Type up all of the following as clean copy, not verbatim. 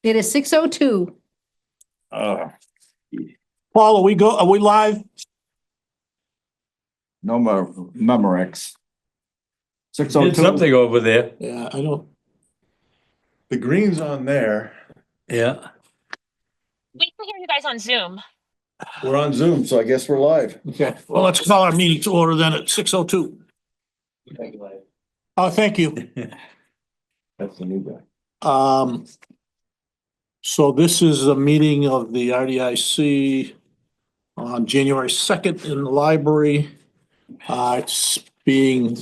It is 6:02. Paul, are we live? No more Memorex. Did 602. something over there. Yeah, I don't. The green's on there. Yeah. We can hear you guys on Zoom. We're on Zoom, so I guess we're live. Okay, well, let's call our meeting to order then at 6:02. Oh, thank you. That's the new guy. So this is a meeting of the RDIC on January 2nd in the library. It's being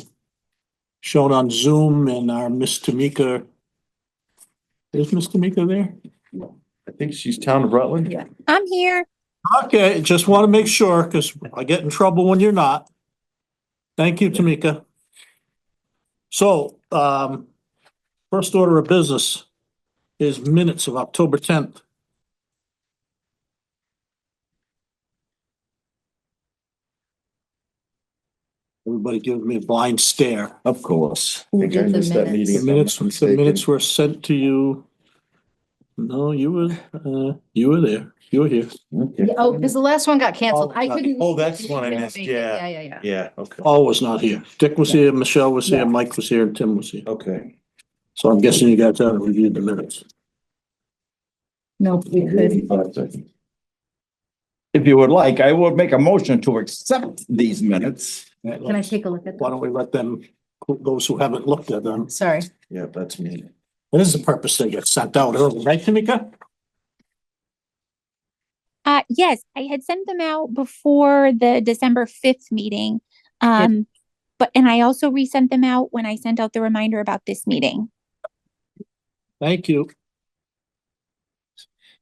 shown on Zoom and our Miss Tamika. Is Miss Tamika there? I think she's town of Rutland. Yeah. I'm here. Okay, just want to make sure because I get in trouble when you're not. Thank you, Tamika. So, first order of business is minutes of October 10th. Everybody give me a blind stare. Of course. I think I did the missed that minutes? meeting. The if I'm not the minutes mistaken. were sent to you. No, you were there. You were here. Okay. Oh, because the last one got canceled. I couldn't. Oh, that's the one I missed. Yeah. Yeah. Yeah, okay. Paul was not here. Dick was here, Michelle was here, Mike was here, and Tim was here. Okay. So I'm guessing you guys haven't reviewed the minutes. No, we could. If you would like, I would make a motion to accept these minutes. Can I take a look at Why them? don't we let them, those who haven't looked at them, Sorry. Yeah, that's me. what is the purpose they get sent out early, right, Tamika? Yes, I had sent them out before the December 5th meeting. And I also resent them out when I sent out the reminder about this meeting. Thank you.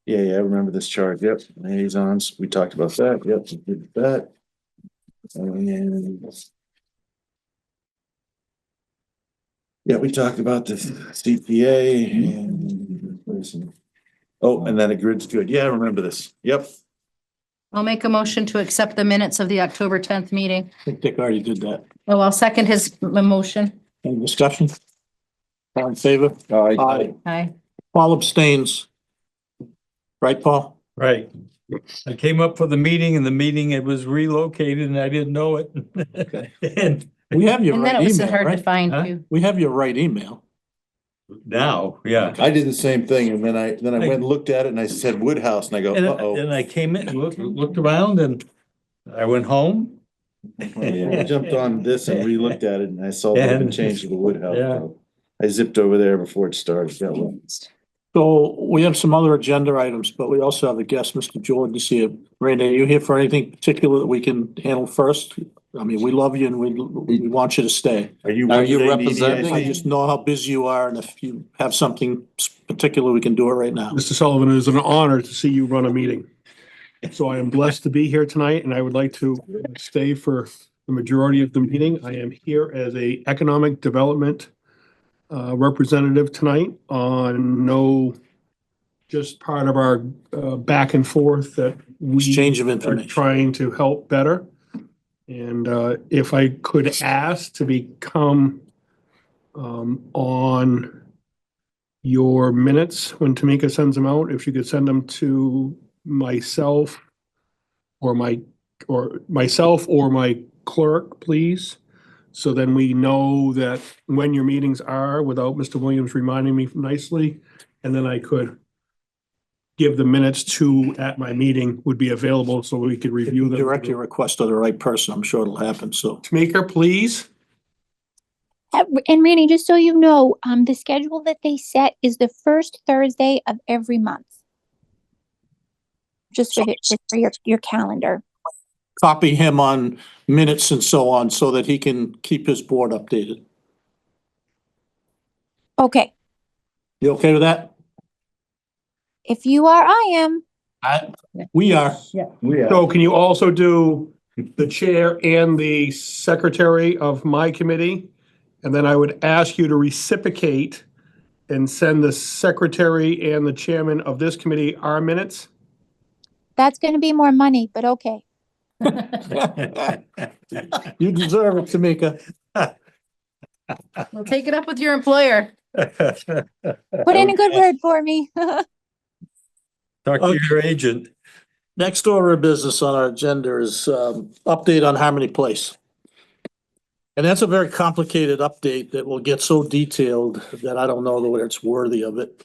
Yeah, I remember this chart. Yep, liaisons. We talked about that. Yep, we did that. And yeah, we talked about the CPA and and then the grid's good. Yeah, I remember this. Yep. I'll make a motion to accept the minutes of the October 10th meeting. I think Dick already did that. Oh, I'll second his motion. Any discussion? All in favor? Aye. Aye. Paul abstains. Right, Paul? Right. I came up for the meeting and the meeting, it was relocated and I didn't know it. Okay. And We have your And then right it was email, hard to right? find Huh? too. We have your right email. now, yeah. I did the same thing and then I went and looked at it and I said Woodhouse and I go, And uh-oh. and I came in, looked around and I went home. I jumped on this and re-looked at it and I saw that And- it changed to the Woodhouse. Yeah. So I zipped over there before it started. Got lost. So we have some other agenda items, but we also have a guest, Mr. Jordan, is here. Randy, are you here for anything particular that we can handle first? I mean, we love you and we want you to stay. Are you I representing? just know how busy you are, and if you have something particular, we can do it right now. Mr. Sullivan, it is an honor to see you run a meeting. So I am blessed to be here tonight and I would like to stay for the majority of the meeting. I am here as a economic development representative tonight just part of our back and forth that we Exchange of are information. trying to help better. And if I could ask to become on your minutes when Tamika sends them out, if you could send them to myself or my clerk, please. So then we know that when your meetings are without Mr. Williams reminding me nicely, and then I could give the minutes to at my meeting would be available so we could review them. Direct your request to the right person. I'm sure it'll happen, so. Tamika, please. And Randy, just so you know, the schedule that they set is the first Thursday of every month. Just for your calendar. Copy him on minutes and so on, so that he can keep his board updated. Okay, You okay with that? if you are, I am. We are. So can you also do the chair and the secretary of my committee? And then I would ask you to reciprocate and send the secretary and the chairman of this committee our minutes. That's gonna be more money, but okay. You deserve it, Tamika. We'll take it up with your employer. Put in a good word for me. Talk to your agent. Next order of business on our agenda is update on Harmony Place. And that's a very complicated update that will get so detailed that I don't know whether it's worthy of it.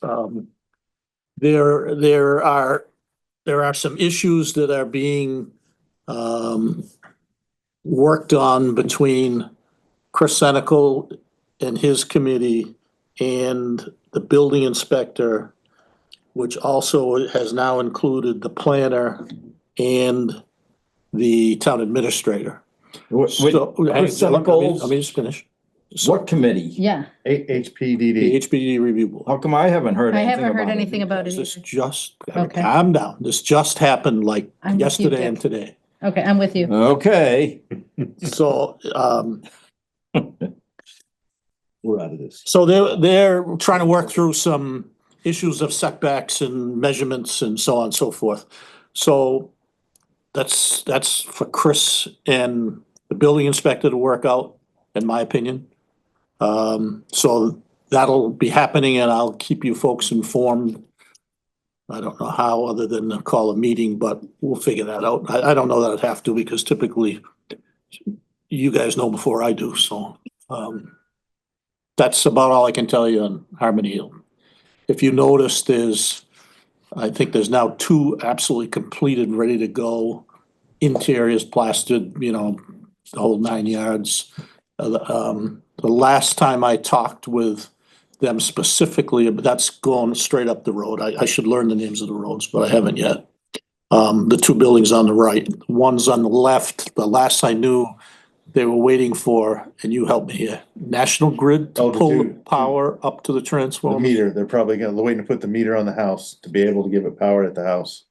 There are some issues that are being worked on between Chris Senical and his committee and the building inspector, which also has now included the planner and the town administrator. So, Chris let me Senical's- just finish. So, What committee? Yeah, the HPDD. HPD review board. How come I haven't heard I anything haven't heard about it? anything about it This either. just, Okay. calm down. This just happened like I'm with you, yesterday and Dick. today. Okay, I'm with you. Okay. So, We're out of this. so they're trying to work through some issues of setbacks and measurements and so on and so forth. So that's for Chris and the building inspector to work out, in my opinion. So that'll be happening and I'll keep you folks informed. I don't know how, other than to call a meeting, but we'll figure that out. I don't know that I'd have to because typically you guys know before I do, so, that's about all I can tell you on Harmony Hill. If you notice, I think there's now 2 absolutely completed, ready to go. Interiors plastered, the whole 9 yards. The last time I talked with them specifically, but that's going straight up the road. I should learn the names of the roads, but I haven't yet. The 2 buildings on the right, one's on the left. The last I knew, they were waiting for, and you help me here, National Grid to Oh, the pull the two- power up to the The transformer. meter, they're probably waiting to put the meter on the house to be able to give it power at the house.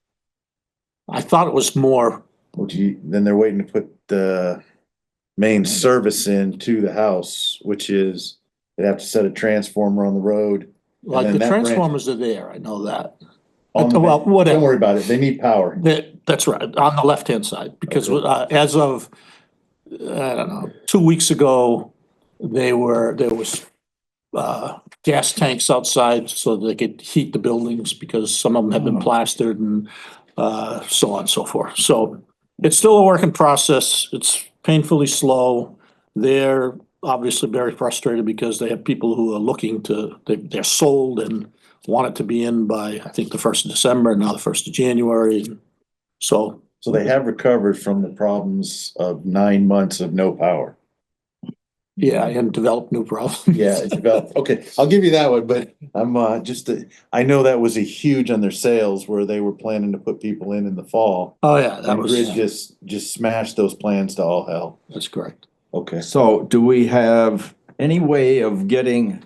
I thought it was more, Then they're waiting to put the main service in to the house, which is, they have to set a transformer on the road. like then the that branch- transformers are there, I know that. on the- Well, whatever. Don't worry about it, they need power. That's right, on the left-hand side, because as of, I don't know, 2 weeks ago, there was gas tanks outside so they could heat the buildings because some of them had been plastered and so on and so forth. So it's still a work in process. It's painfully slow. They're obviously very frustrated because they have people who are looking they're sold and want it to be in by, I think, the 1st of December, now the 1st of January. So So they have recovered from the problems of 9 months of no power. yeah, and develop new problems. Yeah, it's about, okay, I'll give you that one, but I'm I know that was a huge on their sales where they were planning to put people in the fall. Oh, yeah, that And was, Grid just smashed those plans to all hell. that's correct. Okay. So do we have any way of getting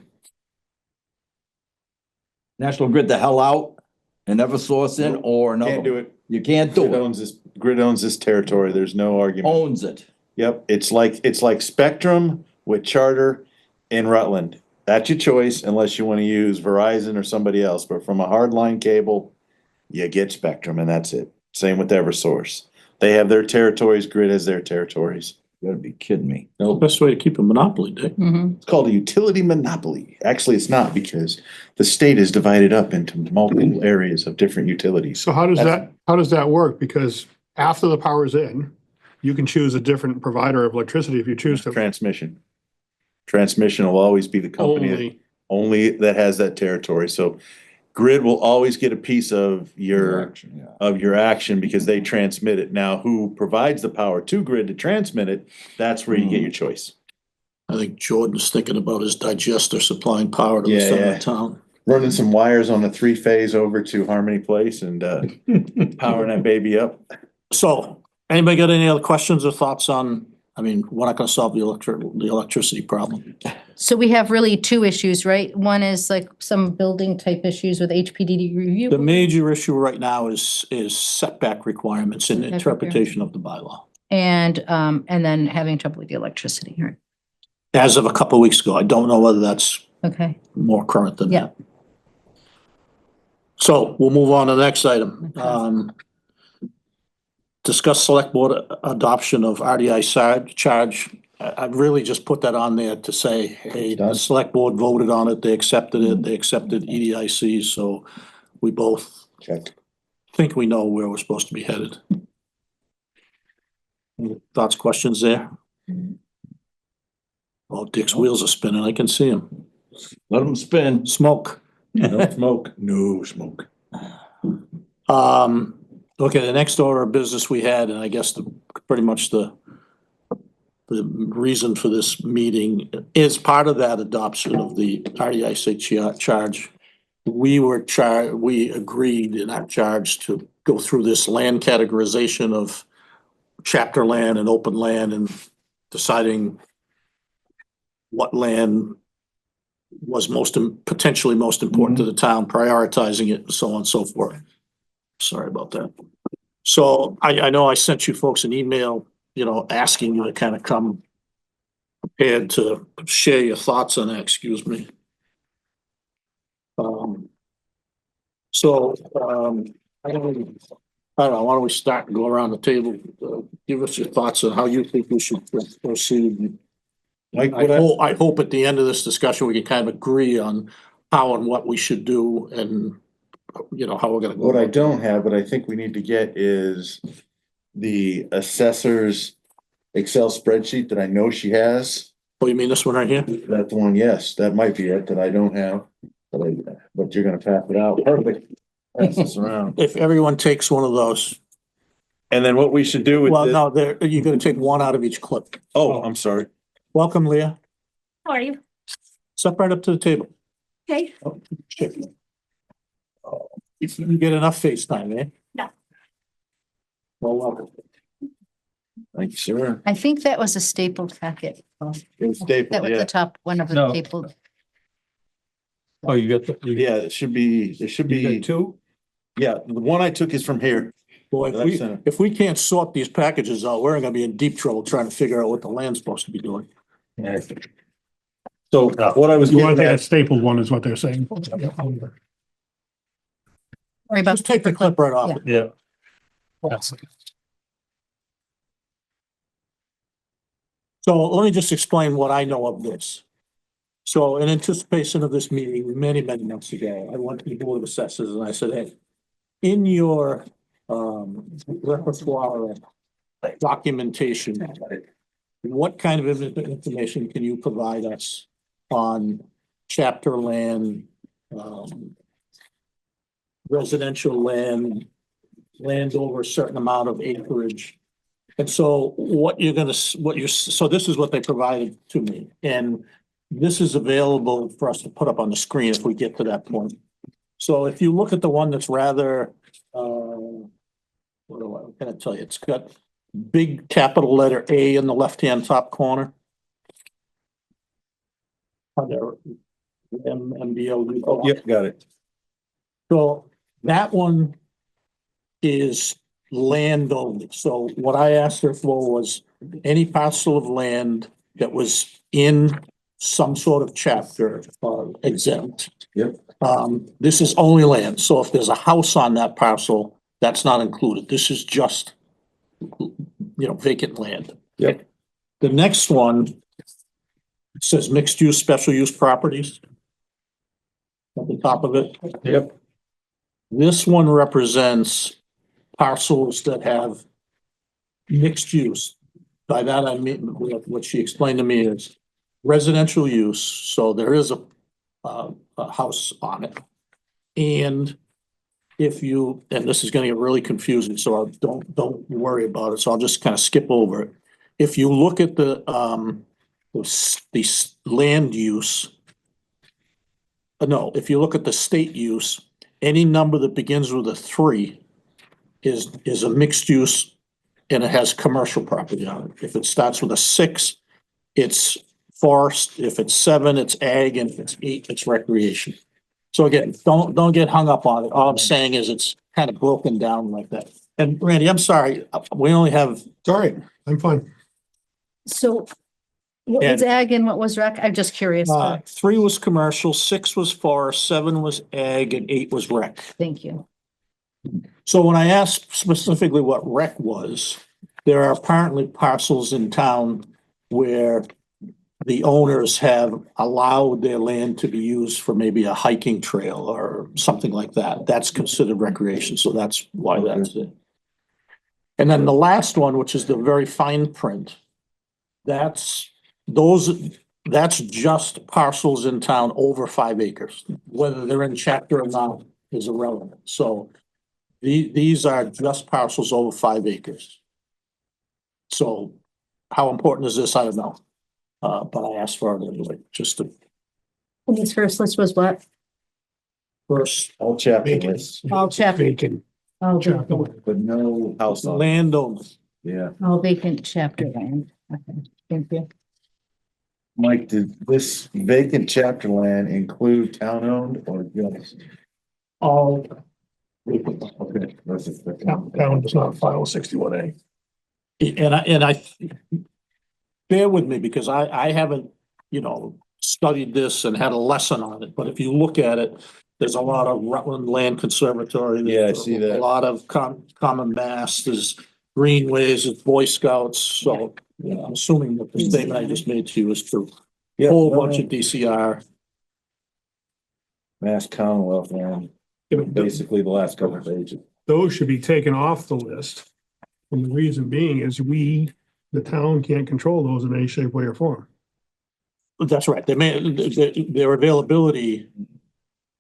National Grid the hell out and Eversource in or another? Can't do it. You can't do it. Grid owns this territory. There's no argument. Owns it. Yep, it's like Spectrum with Charter in Rutland. That's your choice unless you want to use Verizon or somebody else, but from a hardline cable, you get Spectrum and that's it. Same with Eversource. They have their territories, Grid has their territories. You gotta be kidding me. The best way to keep a monopoly, Dick. Mhm. It's called a utility monopoly. Actually, it's not because the state is divided up into multiple areas of different utilities. So how does that work? Because after the power's in, you can choose a different provider of electricity if you choose to. Transmission. Transmission will always be the company that only that has that territory. So Grid will always get a piece of your action because they transmit it. Now, who provides the power to Grid to transmit it, that's where you get your choice. I think Jordan's thinking about his digester supplying power to the Yeah, center yeah. of town. Running some wires on a 3-phase over to Harmony Place and powering that baby up. So, anybody got any other questions or thoughts on, we're not gonna solve the electricity problem. So we have really 2 issues, right? One is like some building type issues with HPDD review. The major issue right now is setback requirements and Setback interpretation of the bylaw. And then having trouble with the electricity, right? As of a couple of weeks ago, I don't know whether that's Okay, more current than yeah. that. So we'll move on to the next item. Okay. Discuss select board adoption of RDI charge. I've really just put that on there to say, hey, the Done. select board voted on it, they accepted it, they accepted EDIC, so we both Check. think we know where we're supposed to be headed. Any thoughts, questions there? Oh, Dick's wheels are spinning. I can see him. Let them spin. Smoke. No smoke, no smoke. Okay, the next order of business we had, and I guess pretty much the reason for this meeting is part of that adoption of the RDIC charge. We agreed in our charge to go through this land categorization of chapter land and open land and deciding what land was potentially most important to the town, prioritizing it and so on and so forth. Sorry about that. So I know I sent you folks an email, asking you to kind of come prepared to share your thoughts on that, excuse me. I don't know, why don't we start and go around the table, give us your thoughts on how you think we should proceed. Like, I hope at the end of this discussion, we can kind of agree on how and what we should do and, how we're gonna go. what I don't have, but I think we need to get is the assessor's Excel spreadsheet that I know she has. Oh, you mean this one right here? That's the one, yes, that might be it that I don't have. But you're gonna pass it out. Perfect. Pass this around. If everyone takes one of those, And then what we should do with well, this, no, you're gonna take one out of each clip. oh, I'm sorry. Welcome, Leah. How are you? Step right up to the table. Okay. Oh, shit. If you can get enough FaceTime, eh? No. Well, welcome. Thank you, sir. I think that was a stapled packet. It was That stapled, was the yeah. top, one of the No. stapled. Oh, you got the, Yeah, there should be, you got two? yeah, the one I took is from here. Boy, That's center. if we can't sort these packages out, we're gonna be in deep trouble trying to figure out what the land's supposed to be doing. So what I was You want getting to take a at, stapled one is what they're saying. Sorry about. Just take the clip right off. Yeah. Yeah. So let me just explain what I know of this. So in anticipation of this meeting, many, many months ago, I went to the Board of Assessors and I said, hey, in your repertoire of documentation, what kind of information can you provide us on chapter land, residential land, land over a certain amount of acreage? And so so this is what they provided to me, and this is available for us to put up on the screen if we get to that point. So if you look at the one that's rather, what can I tell you? It's got big capital letter A in the left-hand top corner. Under MBO. yep, got it. So that one is land only. So what I asked her for was any parcel of land that was in some sort of chapter exempt. Yep. This is only land. So if there's a house on that parcel, that's not included. This is just, vacant land. Yep. The next one says mixed use, special use properties. At the top of it. Yep. This one represents parcels that have mixed use. By that, I mean, what she explained to me is residential use, so there is a house on it. And and this is gonna get really confusing, so don't worry about it, so I'll just kind of skip over it. If you look at the land use, if you look at the state use, any number that begins with a 3 is a mixed use and it has commercial property on it. If it starts with a 6, it's forest. If it's 7, it's ag, and if it's 8, it's recreation. So again, don't get hung up on it. All I'm saying is it's kind of broken down like that. And Randy, I'm sorry, we only have. Sorry, I'm fine. So what was ag and what was rec? I'm just curious. 3 was commercial, 6 was forest, 7 was ag, and 8 was rec. Thank you. So when I asked specifically what rec was, there are apparently parcels in town where the owners have allowed their land to be used for maybe a hiking trail or something like that. That's considered recreation, so that's why that's it. And then the last one, which is the very fine print, that's just parcels in town over 5 acres. Whether they're in chapter or not is irrelevant. So these are just parcels over 5 acres. So how important is this? I don't know. But I asked for it anyway, just to And this first list was what? first All chapter Vacant. lists, All chapter, Vacant. all Chapter vacant, land. but no house on. landowners. Yeah. all vacant chapter land. Okay, thank you. Mike, did this vacant chapter land include town owned or just? All. Okay. Town does not file 61A. And I bear with me because I haven't, studied this and had a lesson on it, but if you look at it, there's a lot of Rutland Land Conservatory. Yeah, I see that. A lot of common mass, there's greenways, there's Boy Scouts, so, I'm assuming that the statement I just made to you is true. Yeah, Whole no, bunch no. of DCR. Mass Commonwealth land, basically the last couple of pages. Those should be taken off the list. And the reason being is the town can't control those in any shape, way or form. That's right. Their availability,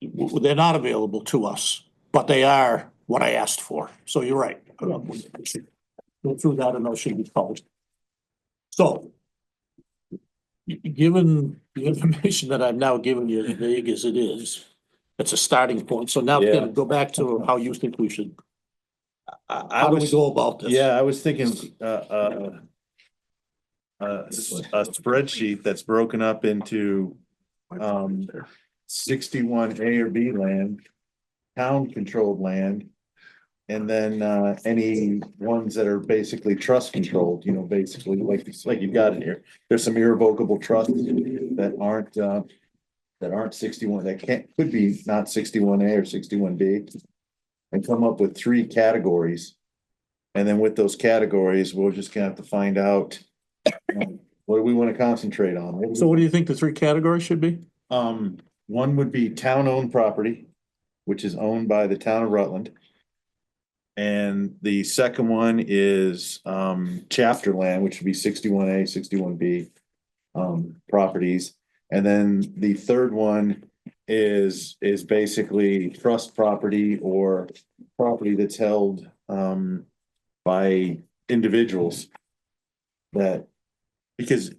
they're not available to us, but they are what I asked for. So you're right. Go through that and those should be published. So, given the information that I've now given you, as vague as it is, it's a starting point. So now Yeah. go back to how you think we should, I how do we was, go about this? yeah, I was thinking, a spreadsheet that's broken up into 61 A or B land, town controlled land. And then any ones that are basically trust controlled, basically like you've got in here. There's some irrevocable trusts that aren't 61, that could be not 61A or 61B. And come up with 3 categories. And then with those categories, we're just gonna have to find out what do we want to concentrate on. So what do you think the 3 categories should be? One would be town-owned property, which is owned by the town of Rutland. And the second one is chapter land, which would be 61A, 61B properties. And then the third one is basically trust property or property that's held by individuals. Because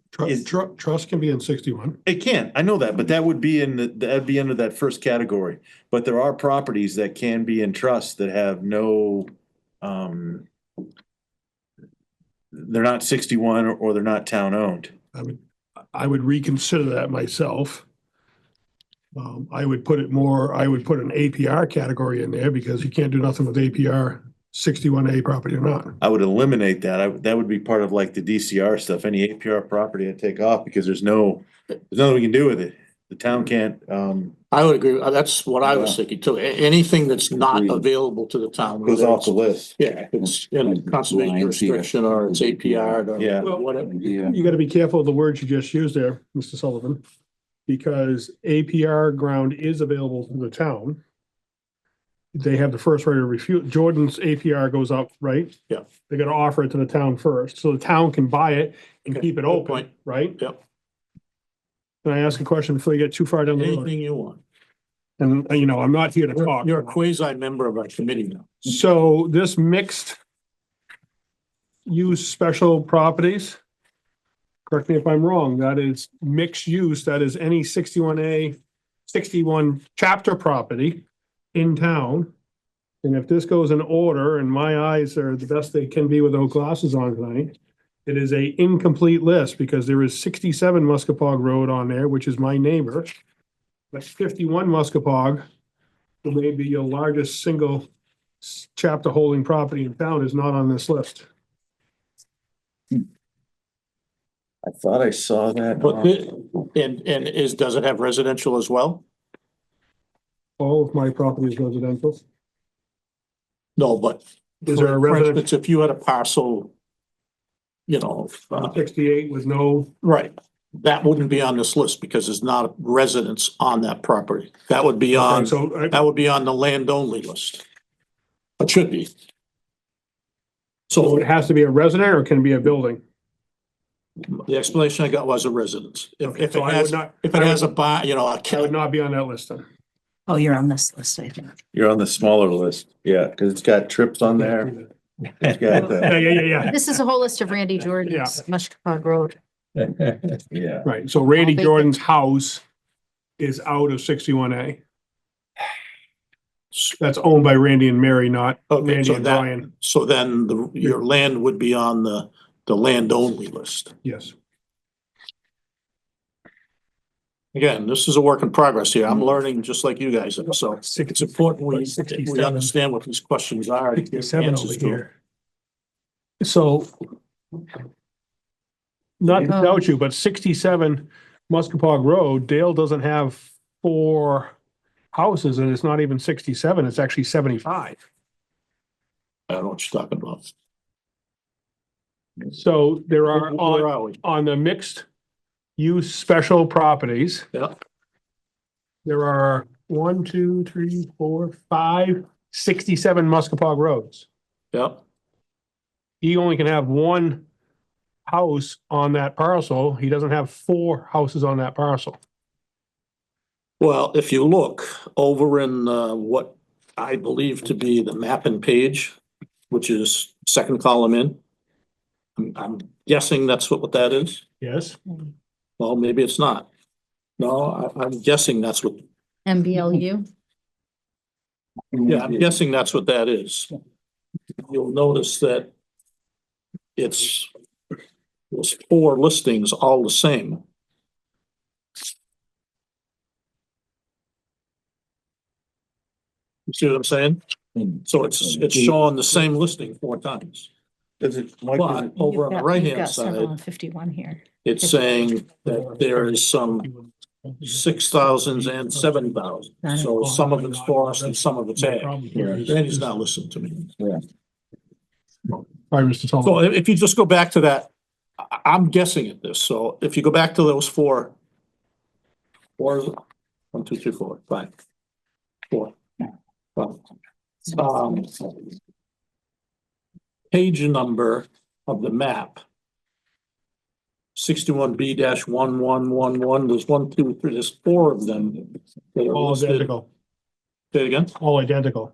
Trust can be in 61. it can, I know that, but that'd be under that first category. But there are properties that can be in trust that have no, they're not 61 or they're not town owned. I would reconsider that myself. I would put an APR category in there because you can't do nothing with APR 61A property or not. I would eliminate that. That would be part of like the DCR stuff, any APR property I'd take off because there's nothing we can do with it. The town can't, I would agree. That's what I was thinking too. Anything that's not Agreed. available to the town. goes whether off the list. Yeah, it's in a conservation restriction or it's APR or Yeah. whatever. You gotta be careful of the words you just used there, Mr. Sullivan. Because APR ground is available to the town. They have the first right of refusal. Jordan's APR goes up, right? Yeah. They gotta offer it to the town first, so the town can buy it and Okay, keep it good open, point. right? Yep. Can I ask a question before you get too far down the road? Anything you want. And, I'm not here to talk. You're a quasi member of our committee now. So this mixed use special properties, correct me if I'm wrong, that is mixed use, that is any 61A, 61 chapter property in town. And if this goes in order, and my eyes are the best they can be without glasses on tonight, it is a incomplete list because there is 67 Muskapog Road on there, which is my neighbor. But 51 Muskapog, who may be your largest single chapter holding property in town, is not on this list. I thought I saw that. But does it have residential as well? All of my property is residential. No, but Is there a for resident instance, if you had a parcel, 68 with no, right, that wouldn't be on this list because there's not residents on that property. That would be on, Okay, so that would be on the land only list. It should be. so So it has to be a resident or can it be a building? the explanation I got was a residence. If So it I would has, not, if it has a bar, you know, a I would not be on that list then. Oh, you're on this list, I think. You're on the smaller list, yeah, cause it's got trips on there. It's got Yeah, the, yeah. This is a whole list of Randy Jordan's, Mushkapog Road. yeah. Right, so Randy All vacant. Jordan's house is out of 61A. That's owned by Randy and Mary, not Okay, Randy so and that, Brian. so then your land would be on the land only list. Yes. Again, this is a work in progress here. I'm learning just like you guys are, so it's 60 important we 67. understand what these questions are. to get 67 answers over to them. here. So not to doubt you, but 67 Muskapog Road, Dale doesn't have 4 houses and it's not even 67, it's actually 75. I don't know what you're talking about. So there are Where are we? on the mixed use special properties, Yeah, there are 1, 2, 3, 4, 5, 67 Muskapog roads. yeah. He only can have 1 house on that parcel. He doesn't have 4 houses on that parcel. Well, if you look over in what I believe to be the mapping page, which is second column in, I'm guessing that's what that is. Yes? Well, maybe it's not. No, I'm guessing that's what, MBLU. yeah, I'm guessing that's what that is. You'll notice that it's those 4 listings all the same. You see what I'm saying? So it's showing the same listing 4 times. Does it, Mike, But over on the right-hand side, 51 here. it's saying that there is some 6,000s and 7,000. So some of it's forest and some of it's ag. Randy's not listening to me. All right, Mr. So Sullivan. if you just go back to that, I'm guessing at this. So if you go back to those 4, 1, 2, 3, 4, 5, 4. Page number of the map. 61B-1111, there's 1, 2, 3, there's 4 of them. That are All listed. identical, Say it again? all identical.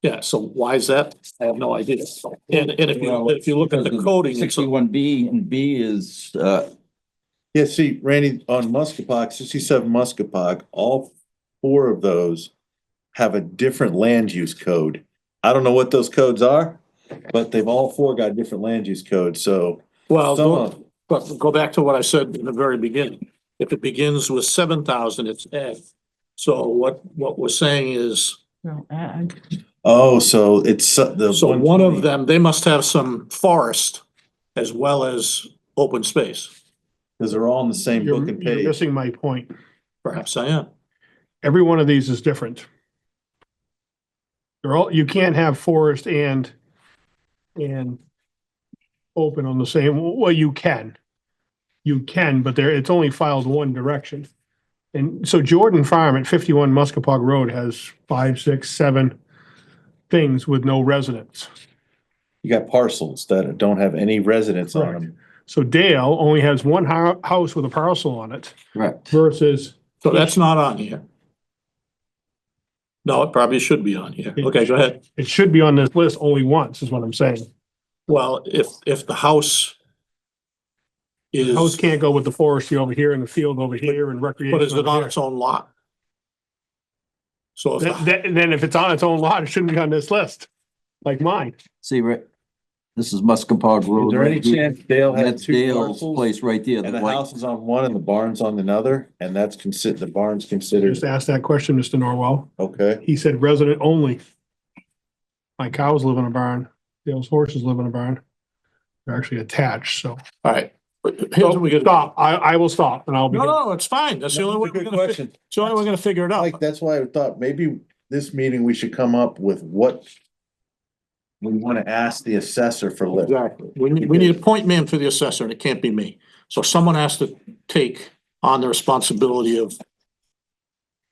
Yeah, so why is that? I have no idea. And if you look at the coding, it's, 61B and B is, yeah, see, Randy, on Muskapog, 67 Muskapog, all 4 of those have a different land use code. I don't know what those codes are, but they've all 4 got different land use codes, so. well, Some of, but go back to what I said in the very beginning. If it begins with 7,000, it's ag. So what we're saying is, No, ag. oh, so it's the. so one of them, they must have some forest as well as open space. Cause they're all on the same book and You're page. missing my point. Perhaps I am. Every one of these is different. They're all, you can't have forest and open on the same, well, you can. You can, but it's only filed one direction. And so Jordan Farm at 51 Muskapog Road has 5, 6, 7 things with no residents. You got parcels that don't have any residents on Correct. them. So Dale only has 1 house with a parcel on it correct. versus, So that's not on here. No, it probably should be on here. Okay, go ahead. it should be on this list only once, is what I'm saying. Well, if the house The house is, can't go with the forestry over here and the field over here and recreation. but is it over on here. its own lot? So if, Then if it's on its own lot, it shouldn't be on this list, like mine. See, right, this is Muskapog Road. Is there any right here. chance Dale has That's 2 Dale's parcels? place right there. And the white- house is on one and the barn's on another, and that's the barn's considered, Just asked that question, Mr. Norwell. okay? He said resident only. My cows live in a barn. Dale's horses live in a barn. They're actually attached, so. all right. Here's what we get. Stop. I will stop and I'll be. No, it's fine. That's the only way we're gonna, it's the only way we're gonna figure it out. Like, that's why I thought maybe this meeting we should come up with what we wanna ask the assessor for lift. Exactly. We need a point man for the assessor and it can't be me. So someone has to take on the responsibility of,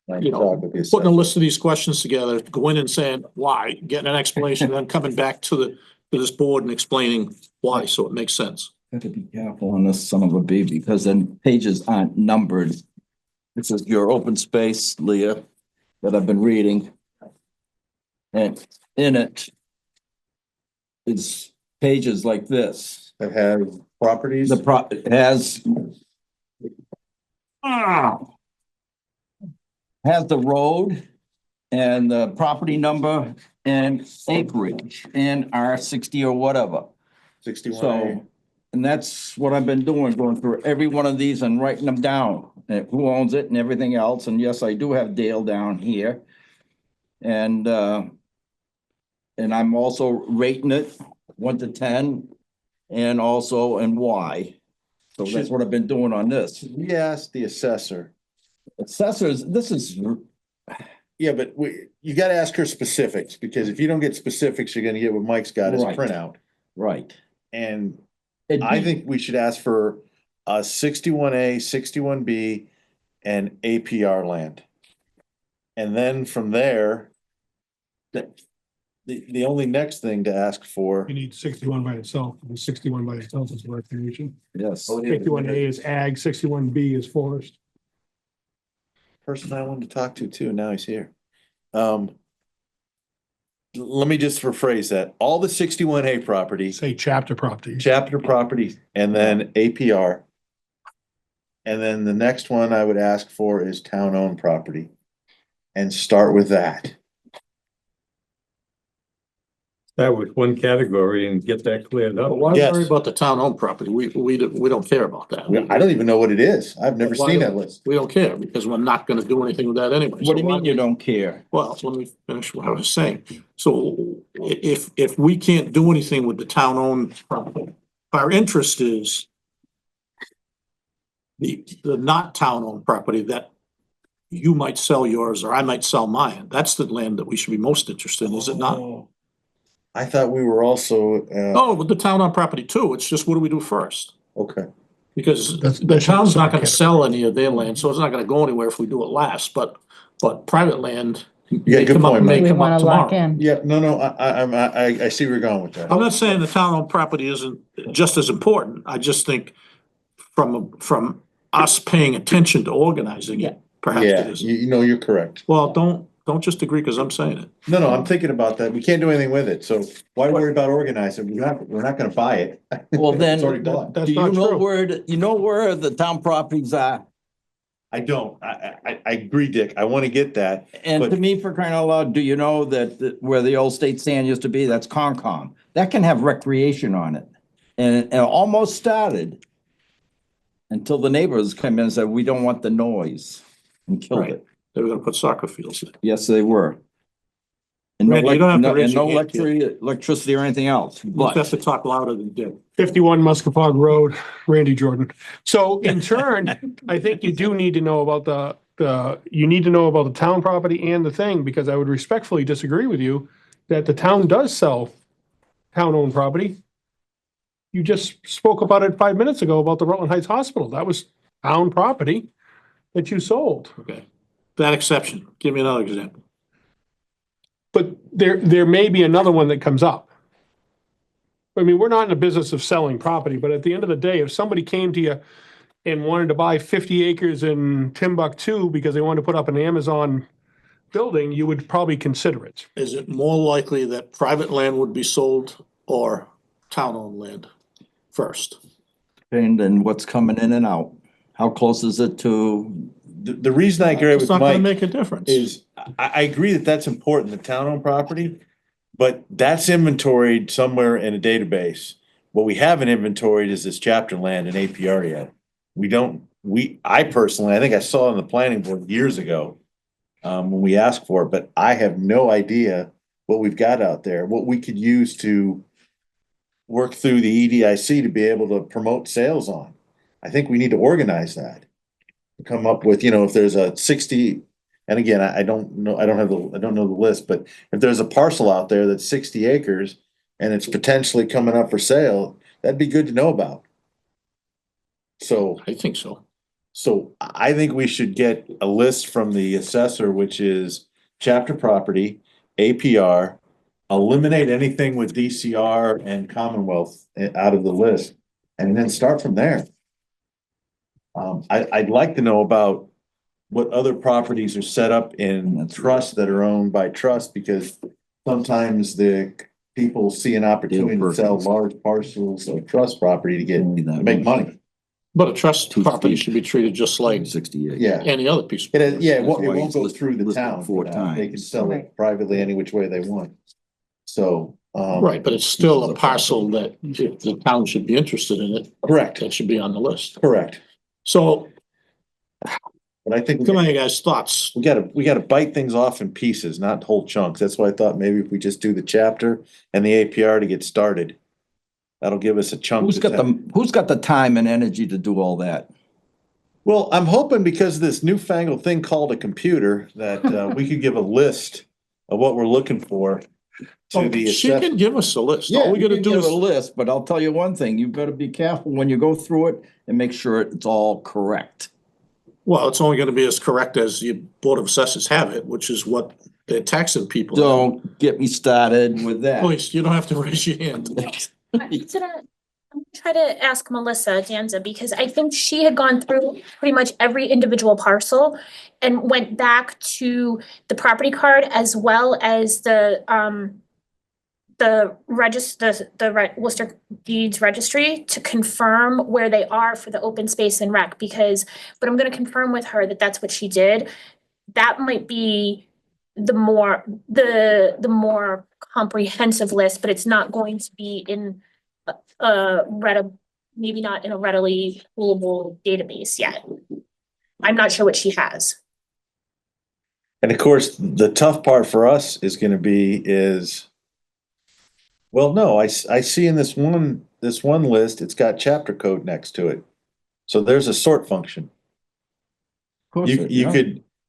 Like, you know, talk with the putting a assessor. list of these questions together, going in and saying why, getting an explanation, then coming back to this board and explaining why, so it makes sense. Got to be careful on this son of a bee because then pages aren't numbered. This is your open space, Leah, that I've been reading. And in it is pages like this. That have properties. It has has the road and the property number and acreage and R60 or whatever. 61A. So, and that's what I've been doing, going through every one of these and writing them down, and who owns it and everything else. And yes, I do have Dale down here. And I'm also rating it 1 to 10 and also and why. So that's what I've been doing on this. We asked the assessor. Assessors, this is, Yeah, but you gotta ask her specifics, because if you don't get specifics, you're gonna get what Mike's got as a Right. printout. right. And It'd I be- think we should ask for a 61A, 61B, and APR land. And then from there, the only next thing to ask for. You need 61 by itself. 61 by itself is recreation. Yes. 61A is ag, 61B is forest. Person I wanted to talk to too, now he's here. Let me just rephrase that. All the 61A properties, Say chapter properties. chapter property, and then APR. And then the next one I would ask for is town-owned property. And start with that. That was one category and get that cleared up. But why Yes. worry about the town-owned property? We don't care about that. I don't even know what it is. I've never Why seen that don't- list. We don't care because we're not gonna do anything with that anyway. What do you So why- mean you don't care? Well, let me finish what I was saying. So if we can't do anything with the town-owned property, our interest is the not town-owned property that you might sell yours or I might sell mine. That's the land that we should be most interested in, is it not? I thought we were also, Oh, with the town-owned property too. It's just what do we do first? okay. Because That's- the that's town's not separate gonna sell any of their land, so it's not gonna go anywhere if we do it last, but private land. may good come up- point, may Mike. We come up wanna lock tomorrow. in. Yeah, no, I see where you're going with that. I'm not saying the town-owned property isn't just as important. I just think from us paying attention to organizing it, perhaps it Yeah, is. you know, you're correct. Well, don't just agree because I'm saying it. No, I'm thinking about that. We can't do anything with it, so why worry about organizing? We're not gonna buy it. Well, then, It's already bought. That's do you not know true. where the town properties are? I don't. I agree, Dick. I wanna get that. And to But- me, for crying out loud, do you know that where the old state stand used to be, that's Concom? That can have recreation on it. And it almost started until the neighbors came in and said, we don't want the noise, and killed Right. it. They were gonna put soccer fields in. Yes, they were. And no, Randy, you don't have to and raise no your hand here. electricity or anything else, You just have but to talk louder than Dick. 51 Muskapog Road, Randy Jordan. So in turn, I think you do need to know about you need to know about the town property and the thing, because I would respectfully disagree with you that the town does sell town-owned property. You just spoke about it 5 minutes ago about the Rutland Heights Hospital. That was town property that you sold. Okay. That exception. Give me another example. But there may be another one that comes up. I mean, we're not in the business of selling property, but at the end of the day, if somebody came to you and wanted to buy 50 acres in Timbuktu because they wanted to put up an Amazon building, you would probably consider it. Is it more likely that private land would be sold or town-owned land first? and then what's coming in and out? How close is it to, The reason I agree It's with not gonna Mike make a difference. is, I agree that that's important, the town-owned property, but that's inventoried somewhere in a database. What we haven't inventoried is this chapter land in APR yet. I personally, I think I saw it on the planning board years ago, when we asked for it, but I have no idea what we've got out there, what we could use to work through the EDIC to be able to promote sales on. I think we need to organize that. Come up with, if there's a 60, and again, I don't know the list, but if there's a parcel out there that's 60 acres and it's potentially coming up for sale, that'd be good to know about. So, I think so. so I think we should get a list from the assessor, which is chapter property, APR, eliminate anything with DCR and Commonwealth out of the list, and then start from there. I'd like to know about what other properties are set up in trusts that are owned by trust, because sometimes the people see an opportunity to sell large parcels of trust property to make money. But a trust property should be treated just like 68. Yeah. any other piece. It is, yeah, it That's why won't it's go listed- through the listed town. 4 They times. can sell Right. it privately any which way they want. So, Right, but it's still a parcel that if the town should be interested in it, correct, that should be on the list. correct. So But I think come on, you guys, thoughts? we gotta bite things off in pieces, not whole chunks. That's why I thought maybe if we just do the chapter and the APR to get started, that'll give us a chunk. Who's got the time and energy to do all that? Well, I'm hoping because of this newfangled thing called a computer that we could give a list of what we're looking for to the She assessor. can give us a list. Yeah, All we gotta You do give a is, list, but I'll tell you one thing, you better be careful when you go through it and make sure it's all correct. well, it's only gonna be as correct as the Board of Assessors have it, which is what they're taxing people. Don't get me started with that. Please, you don't have to raise your hand. I'm gonna try to ask Melissa Danza, because I think she had gone through pretty much every individual parcel and went back to the property card as well as the Worcester Deeds Registry to confirm where they are for the open space and rec, but I'm gonna confirm with her that that's what she did. That might be the more comprehensive list, but it's not going to be in maybe not in a readily pullable database yet. I'm not sure what she has. And of course, the tough part for us is gonna be well, no, I see in this one list, it's got chapter code next to it. So there's a sort function.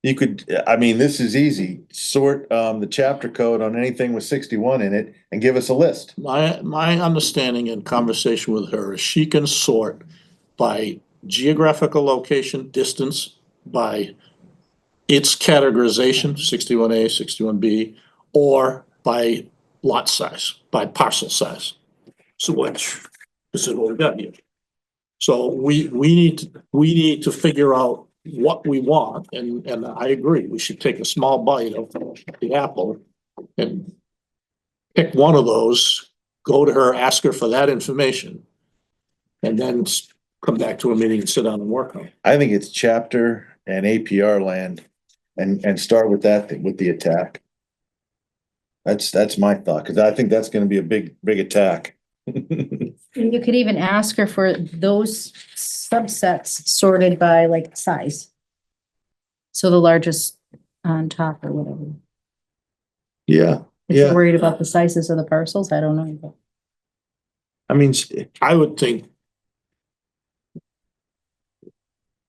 You could, I mean, this is easy. Sort the chapter code on anything with 61 in it and give us a list. My understanding in conversation with her is she can sort by geographical location, distance, by its categorization, 61A, 61B, or by lot size, by parcel size. So this is what we got here. So we need to figure out what we want, and I agree, we should take a small bite of the apple and pick one of those, go to her, ask her for that information, and then come back to a meeting and sit down and work on it. I think it's chapter and APR land and start with that, with the attack. That's my thought, because I think that's gonna be a big attack. You could even ask her for those subsets sorted by like size. So the largest on top or whatever. Yeah, If you're yeah. worried about the sizes of the parcels, I don't know. But I mean, I would think,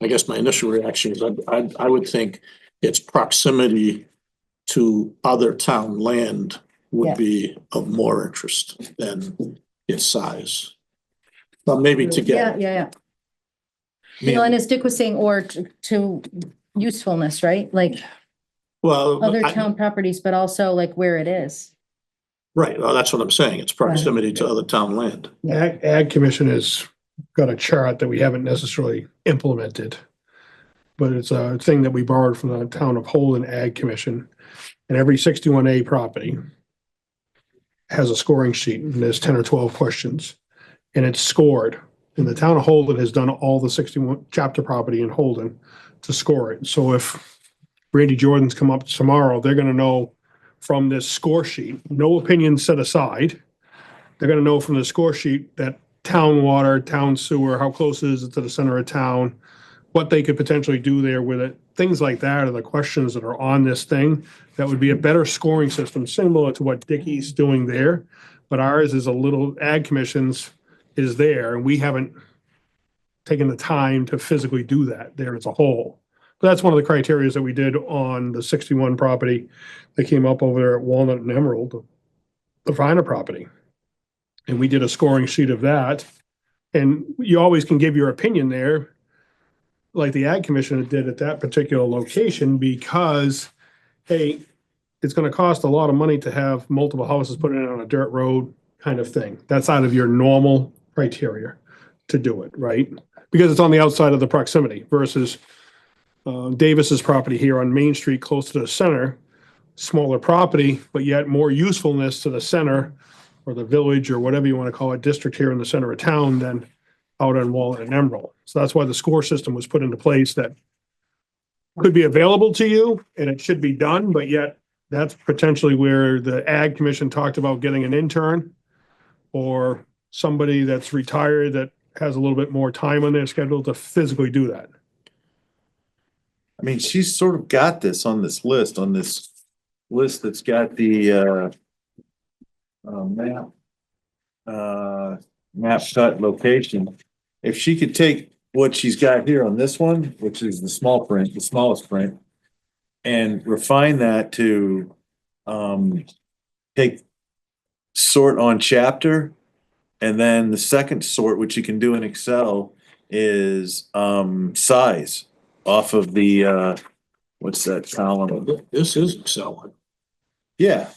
I guess my initial reaction is I would think its proximity to other town land Yeah. would be of more interest than its size. But maybe yeah, together. yeah. I mean, Well, and as Dick was saying, or to usefulness, right? Like well, other town properties, but also like where it is. right, well, that's what I'm saying. It's proximity to other town land. Ag Commission has got a chart that we haven't necessarily implemented. But it's a thing that we borrowed from the town of Holden Ag Commission. And every 61A property has a scoring sheet, and there's 10 or 12 questions. And it's scored. And the town of Holden has done all the 61 chapter property in Holden to score it. So if Randy Jordan's come up tomorrow, they're gonna know from this score sheet, no opinion set aside. They're gonna know from the score sheet that town water, town sewer, how close is it to the center of town, what they could potentially do there with it. Things like that are the questions that are on this thing. That would be a better scoring system, similar to what Dickie's doing there. But ours is a little, Ag Commission's is there, and we haven't taken the time to physically do that there as a whole. But that's one of the criteria that we did on the 61 property that came up over there at Walnut and Emerald, the Viner property. and we did a scoring sheet of that. And you always can give your opinion there, like the Ag Commission did at that particular location, because, hey, it's gonna cost a lot of money to have multiple houses put in on a dirt road kind of thing. That's out of your normal criteria to do it, right? Because it's on the outside of the proximity versus Davis's property here on Main Street, close to the center, smaller property, but yet more usefulness to the center or the village or whatever you want to call it, district here in the center of town than out on Walnut and Emerald. So that's why the score system was put into place that could be available to you and it should be done, but yet that's potentially where the Ag Commission talked about getting an intern or somebody that's retired that has a little bit more time on their schedule to physically do that. I mean, she's sort of got this on this list that's got the, map cut location. If she could take what she's got here on this one, which is the small print, the smallest print, and refine that to, take sort on chapter, and then the second sort, which you can do in Excel, is, size off of the, what's that column? This is Excel. Yeah,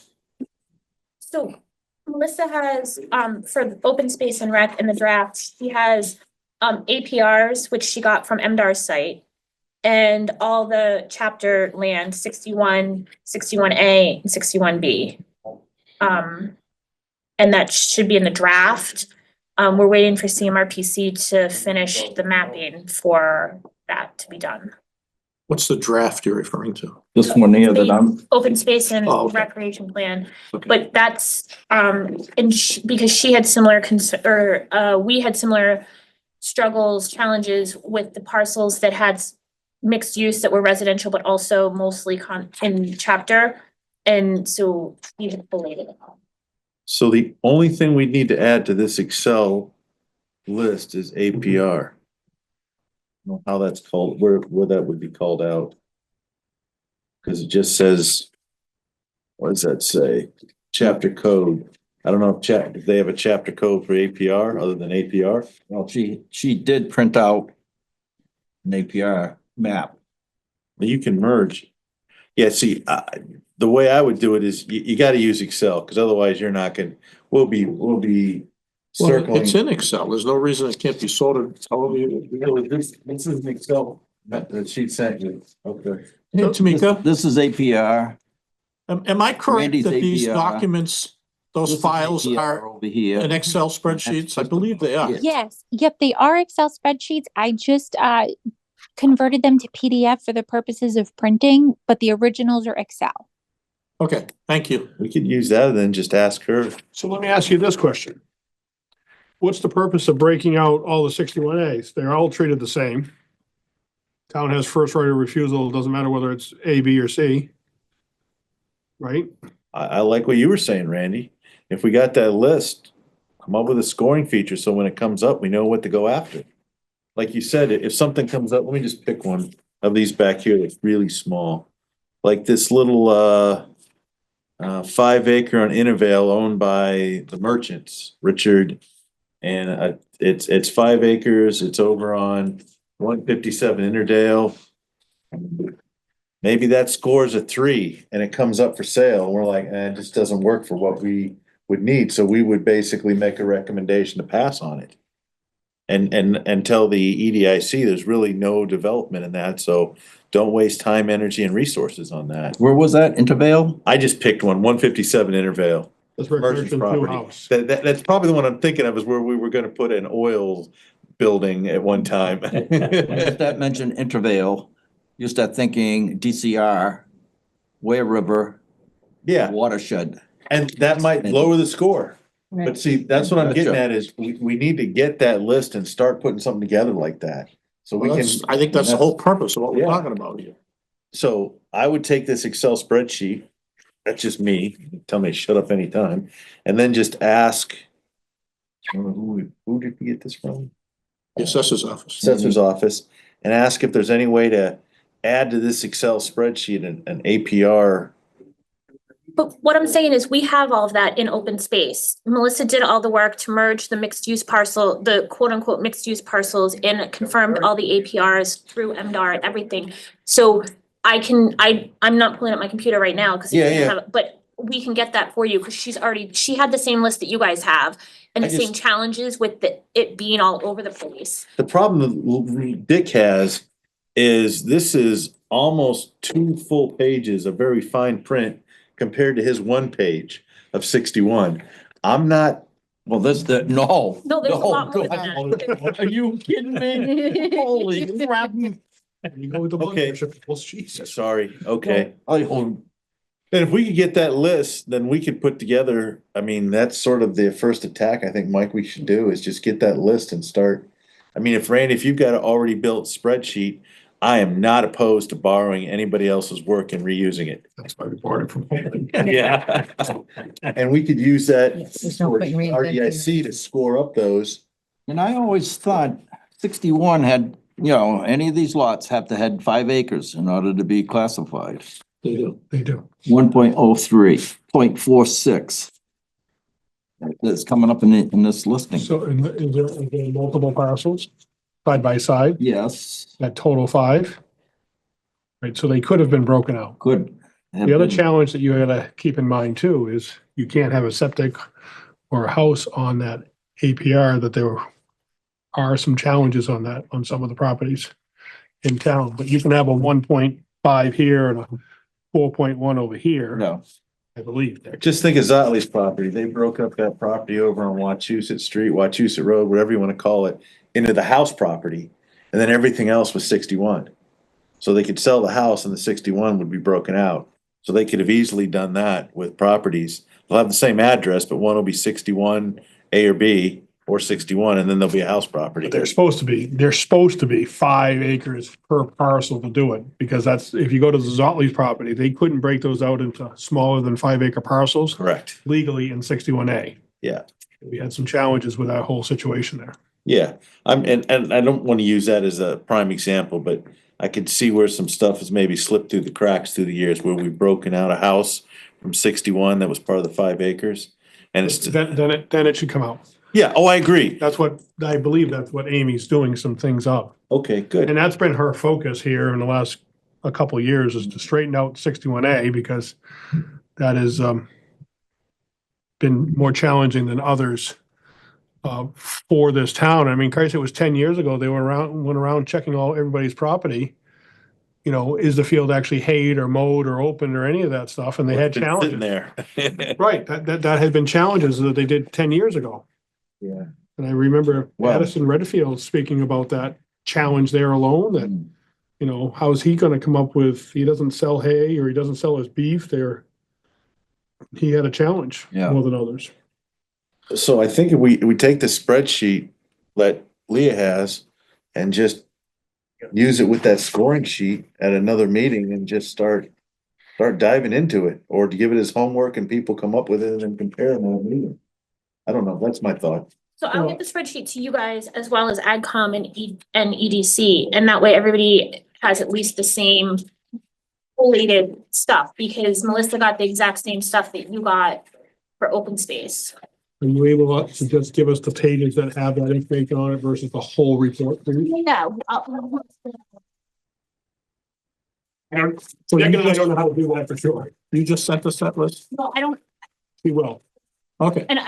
So Melissa has, for the open space and rec in the draft, she has, APRs, which she got from MDR's site. And all the chapter land 61, 61A, and 61B. And that should be in the draft. We're waiting for CMRPC to finish the mapping for that to be done. What's the draft you're referring to? This one here that I'm, Open space and Oh, okay. recreation plan, Okay. but that's, because she had similar we had similar struggles, challenges with the parcels that had mixed use that were residential, but also mostly in chapter. And so we had delayed it. so the only thing we need to add to this Excel list is APR. I don't know how that's called, where that would be called out. Cause it just says, what does that say? Chapter code. I don't know if they have a chapter code for APR other than APR. well, she did print out an APR map. You can merge. Yeah, see, the way I would do it is you gotta use Excel, cause otherwise you're not gonna, we'll be Well, circling. it's in Excel. There's no reason it can't be sorted. This is an Excel that she sent you. Okay. Hey, Tamika, This is APR. am I correct Randy's that these APR. documents, This those is files APR are over here. in Excel spreadsheets? I believe they are. Yeah. Yes, yep, they are Excel spreadsheets. I just converted them to PDF for the purposes of printing, but the originals are Excel. Okay, thank you. We could use that and then just ask her. So let me ask you this question. What's the purpose of breaking out all the 61As? They're all treated the same. Town has first right of refusal. It doesn't matter whether it's A, B, or C. Right? I like what you were saying, Randy. If we got that list, come up with a scoring feature, so when it comes up, we know what to go after. Like you said, if something comes up, let me just pick one of these back here that's really small. Like this little 5 acre on Intervale owned by the merchants, Richard. And it's 5 acres, it's over on 157 Interdale. Maybe that scores a 3 and it comes up for sale, and we're like, it just doesn't work for what we would need, so we would basically make a recommendation to pass on it. And tell the EDIC there's really no development in that, so don't waste time, energy, and resources on that. Where was that? Intervale? I just picked one, 157 Intervale. That's Merchant's recreation two property. house. That's probably the one I'm thinking of, is where we were gonna put an oil building at one time. If that mentioned Intervale, you start thinking DCR, Ware River, Yeah, watershed. and that might lower the score. But Right. see, that's what I'm getting Gotcha. at, is we need to get that list and start putting something together like that. So we Well, can, I think that's the whole purpose of what we're Yeah. talking about here. so I would take this Excel spreadsheet, that's just me, tell me to shut up anytime, and then just ask, who did we get this from? The assessor's office. Assessor's office, and ask if there's any way to add to this Excel spreadsheet an APR But what I'm saying is we have all of that in open space. Melissa did all the work to merge the mixed use parcel, the quote unquote mixed use parcels, and confirmed all the APRs through MDR and everything. So I'm not pulling up my computer right now because Yeah. but we can get that for you because she had the same list that you guys have and I the same just- challenges with it being all over the place. The problem that Dick has is this is almost 2 full pages of very fine print compared to his 1 page of 61. I'm not, Well, no. No, there's a lot more than God. Are you kidding me? Holy crap. You go with the blood Okay. pressure, well, Jesus. sorry, okay. Oh, And if we could get that list, then we could put together, I mean, that's sort of the first attack, I think, Mike, we should do is just get that list and start. I mean, if Randy, if you've got an already built spreadsheet, I am not opposed to borrowing anybody else's work and reusing it. That's why we bought it from. Yeah. And we could use that Yes, there's no for point in reinventing RDIC to score up those. and I always thought 61 had, any of these lots have to had 5 acres in order to be classified. They do. They do. 1.03, 0.46. That's coming up in this listing. So is there multiple parcels side by side, Yes, that total 5? Right, so they could have been broken out. could. have The other been- challenge that you gotta keep in mind too is you can't have a septic or a house on that APR, that there are some challenges on that, on some of the properties in town, but you can have a 1.5 here and a 4.1 over here, No, I believe. Just think of Zotley's property. They broke up that property over on Wachusett Street, Wachusett Road, whatever you wanna call it, into the house property. And then everything else was 61. So they could sell the house and the 61 would be broken out. So they could have easily done that with properties. They'll have the same address, but one will be 61 A or B or 61, and then there'll be a house property. But there's supposed to be 5 acres per parcel to do it, because that's, if you go to the Zotley's property, they couldn't break those out into smaller than 5 acre parcels Correct. legally in 61A. Yeah. We had some challenges with that whole situation there. Yeah, and I don't wanna use that as a prime example, but I could see where some stuff has maybe slipped through the cracks through the years where we've broken out a house from 61 that was part of the 5 acres. And it's, Then it should come out. yeah, oh, I agree. That's what, I believe that's what Amy's doing, some things up. Okay, good. And that's been her focus here in the last a couple of years, is to straighten out 61A, because that has been more challenging than others for this town. I mean, Christ, it was 10 years ago, they went around checking everybody's property. You know, is the field actually hayed or mowed or opened or any of that stuff? And they had Been sitting challenges. there. Right, that had been challenges that they did 10 years ago. Yeah. And I remember Well- Addison Redfield speaking about that challenge there alone, that, you know, how is he gonna come up with, he doesn't sell hay or he doesn't sell his beef there. He had a challenge Yeah. more than others. So I think if we take the spreadsheet that Leah has and just use it with that scoring sheet at another meeting and just start diving into it, or to give it as homework and people come up with it and then compare them at a meeting. I don't know, that's my thought. So I'll get the spreadsheet to you guys as well as AgCom and EDC, and that way everybody has at least the same collated stuff, because Melissa got the exact same stuff that you got for open space. Are you able to just give us the pages that have that information on it versus the whole report, please? Yeah. So you guys don't know how to do that for sure. You just sent us that list? No, I don't, We will. Okay, and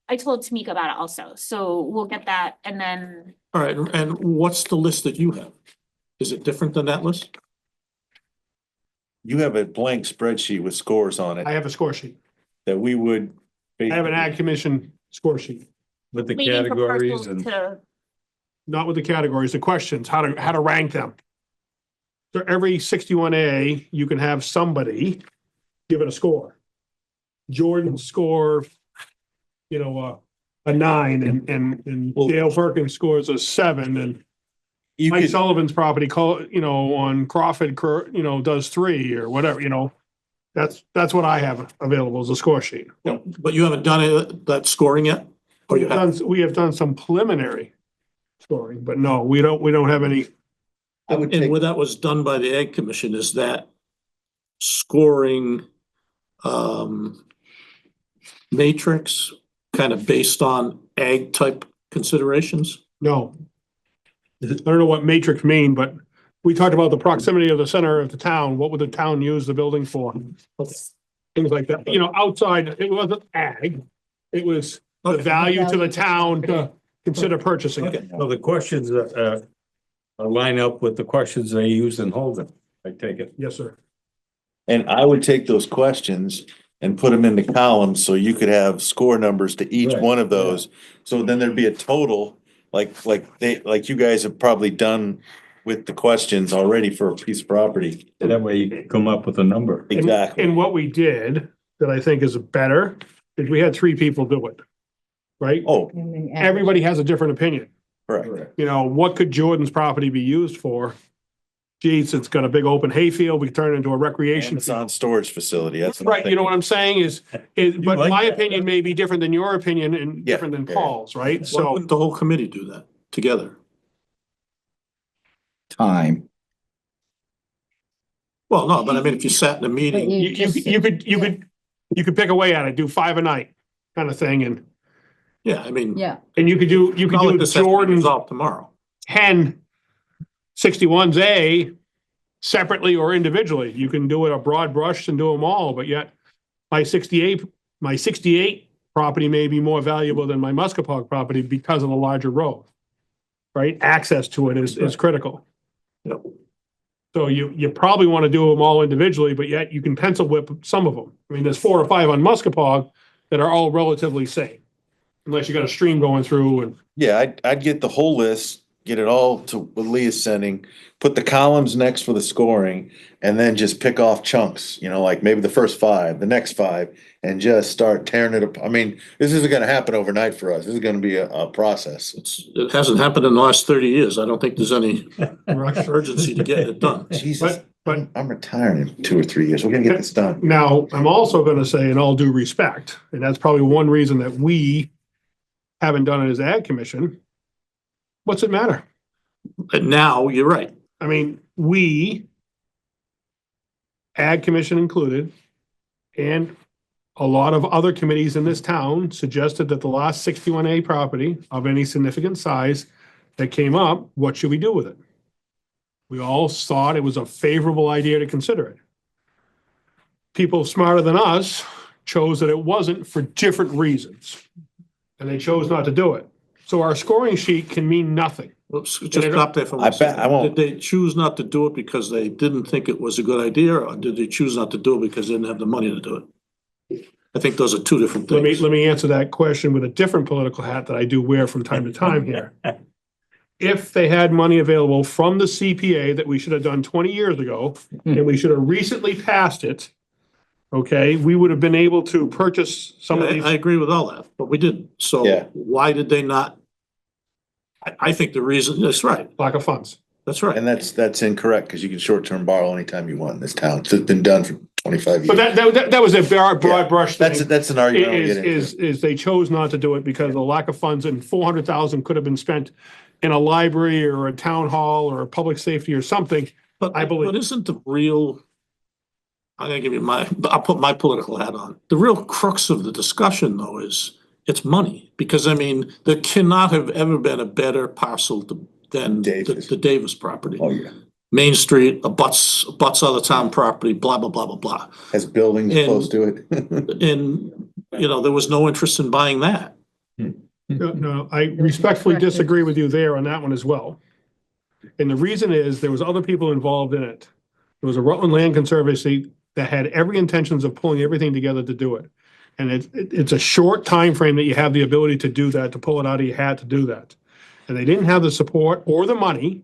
I told Tamika about it also, so we'll get that and then, all right, and what's the list that you have? Is it different than that list? You have a blank spreadsheet with scores on I it have a score sheet. that we would. I have an ag commission score sheet, With the waiting for categories parcels and to, not with the categories, the questions, how to rank them. So every 61A, you can have somebody give it a score. Jordan score, you know, a 9, and Well- Dale Perkins scores a 7, and You Mike could, Sullivan's property on Crawford, does 3 or whatever, you know. That's what I have available as a score sheet. But you haven't done that scoring yet? Or you have? We have done some preliminary scoring, but no, we don't have any. I would And take, where that was done by the Ag Commission, is that scoring matrix kind of based on ag type considerations? No. I don't know what matrix mean, but we talked about the proximity of the center of the town. What would the town use the building for? Things like that, you know, outside, it wasn't ag. It was the value to the town to consider purchasing it. So the questions line up with the questions they use in Holden, I take it. Yes, sir. And I would take those questions and put them into columns, so you could have score numbers to each Right, one of those. So then there'd be a total, like you guys have probably done with the questions already for a piece of property. That way you come up with a number. Exactly. And what we did that I think is better is we had 3 people do it. Right? Oh, Everybody has a different opinion. correct. You know, what could Jordan's property be used for? Geez, it's got a big open hayfield. We turn it into a recreation. Amazon storage facility, that's. what I'm Right, you know what I'm saying is, but like my that. opinion may be different than your opinion and Yeah, different than yeah. Paul's, right? Why So, wouldn't the whole committee do that together? Time. Well, no, but I mean, if you sat in a meeting, you could pick away at it, do 5 a night kind of thing, and yeah, I mean. Yeah, you could do Not like this has to be Jordan's resolved tomorrow. 10 61s separately or individually. You can do it a broad brush and do them all, but yet my 68 property may be more valuable than my Muskapog property because of the larger road. Right? Access to it is critical. Yep. So you probably want to do them all individually, but yet you can pencil whip some of them. I mean, there's 4 or 5 on Muskapog that are all relatively same. Unless you got a stream going through and. Yeah, I'd get the whole list, get it all to what Lee is sending, put the columns next for the scoring, and then just pick off chunks, you know, like maybe the first 5, the next 5, and just start tearing it up. I mean, this isn't gonna happen overnight for us. This is gonna be a process. It hasn't happened in the last 30 years. I don't think there's any urgency to get it done. Jesus, But I'm retiring in 2 or 3 years. We're gonna get this done. now, I'm also gonna say in all due respect, and that's probably one reason that we haven't done it as Ag Commission. What's it matter? And now, you're right. I mean, we, Ag Commission included, and a lot of other committees in this town suggested that the last 61A property of any significant size that came up, what should we do with it? We all thought it was a favorable idea to consider it. People smarter than us chose that it wasn't for different reasons. And they chose not to do it. So our scoring sheet can mean nothing. Let's just stop there for I one bet I second. won't. Did they choose not to do it because they didn't think it was a good idea, or did they choose not to do it because they didn't have the money to do it? I think those are 2 different things. Let me answer that question with a different political hat that I do wear from time to time here. If they had money available from the CPA that we should have done 20 years ago, and we should have recently passed it, okay, we would have been able to purchase some of I these. agree with all that, but we didn't. So Yeah. why did they not? I think the reason, that's right. Lack of funds. That's right. And that's incorrect, because you can short-term borrow anytime you want in this town. It's been done for 25 But years. that was a broad brush thing. That's an argument we'll Is, get into. is they chose not to do it because of the lack of funds, and 400,000 could have been spent in a library or a town hall or a public safety or something. But I believe- But isn't the real, I'm gonna give you I'll put my political hat on. The real crux of the discussion, though, is it's money. Because I mean, there cannot have ever been a better parcel than Davis. the Davis property. Oh, yeah. Main Street, abuts other town property, blah, blah, blah, blah, blah. Has buildings And- close to it. And, you know, there was no interest in buying that. No, I respectfully disagree with you there on that one as well. And the reason is there was other people involved in it. There was a Rutland Land Conservancy that had every intentions of pulling everything together to do it. And it's a short time frame that you have the ability to do that, to pull it out of your hat to do that. And they didn't have the support or the money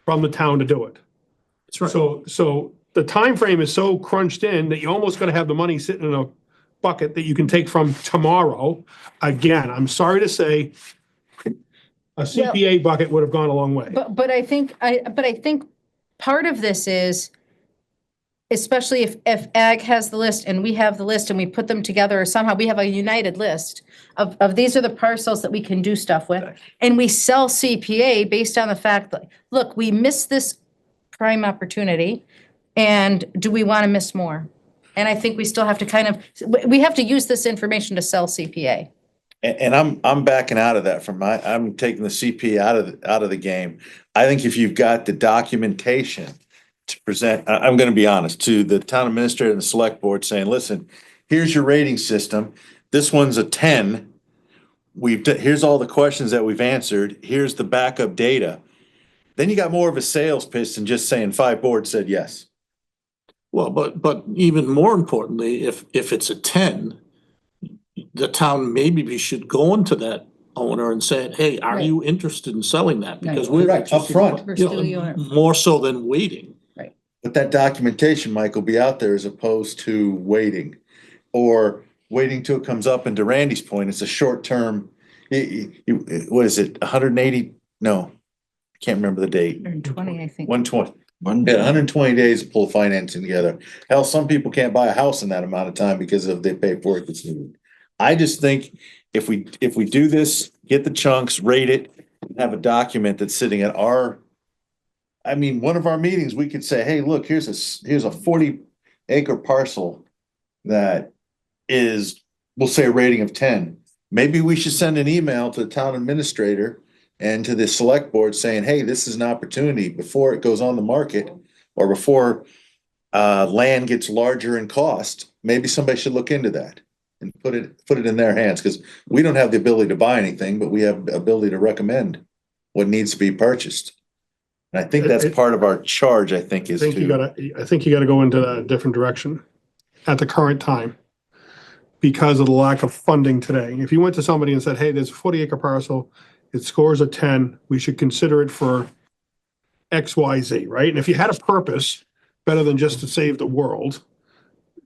from the town to do it. That's right. So the time frame is so crunched in that you almost gotta have the money sitting in a bucket that you can take from tomorrow. Again, I'm sorry to say, a CPA bucket would have gone a long way. but I think part of this is, especially if Ag has the list and we have the list and we put them together, or somehow we have a united list of these are the parcels that we can do stuff with. And we sell CPA based on the fact that, look, we missed this prime opportunity, and do we want to miss more? And I think we still have to kind of, we have to use this information to sell CPA. And I'm backing out of that I'm taking the CP out of the game. I think if you've got the documentation to present, I'm gonna be honest, to the town administrator and the select board saying, listen, here's your rating system. This one's a 10. Here's all the questions that we've answered. Here's the backup data. Then you got more of a sales pitch than just saying 5 boards said yes. Well, but even more importantly, if it's a 10, the town maybe should go into that owner and say, hey, are you interested in selling that? Because we're Correct, upfront. We're you still the owner. know, more so than waiting. But that documentation, Mike, will be out there as opposed to waiting. Or waiting till it comes up, and to Randy's point, it's a short term, what is it, 180? No, I can't remember the date. 120, I think. 120. Yeah, 120 days to pull financing together. Hell, some people can't buy a house in that amount of time because of the paperwork that's needed. I just think if we do this, get the chunks, rate it, have a document that's sitting at one of our meetings, we could say, hey, look, here's a 40-acre parcel that is, we'll say a rating of 10. Maybe we should send an email to the town administrator and to the select board saying, hey, this is an opportunity before it goes on the market or before land gets larger in cost. Maybe somebody should look into that and put it in their hands, because we don't have the ability to buy anything, but we have the ability to recommend what needs to be purchased. And I think that's part of our charge, I think you gotta go into a different direction at the current time because of the lack of funding today. If you went to somebody and said, hey, there's a 40-acre parcel, it scores a 10, we should consider it for XYZ, right? And if you had a purpose better than just to save the world,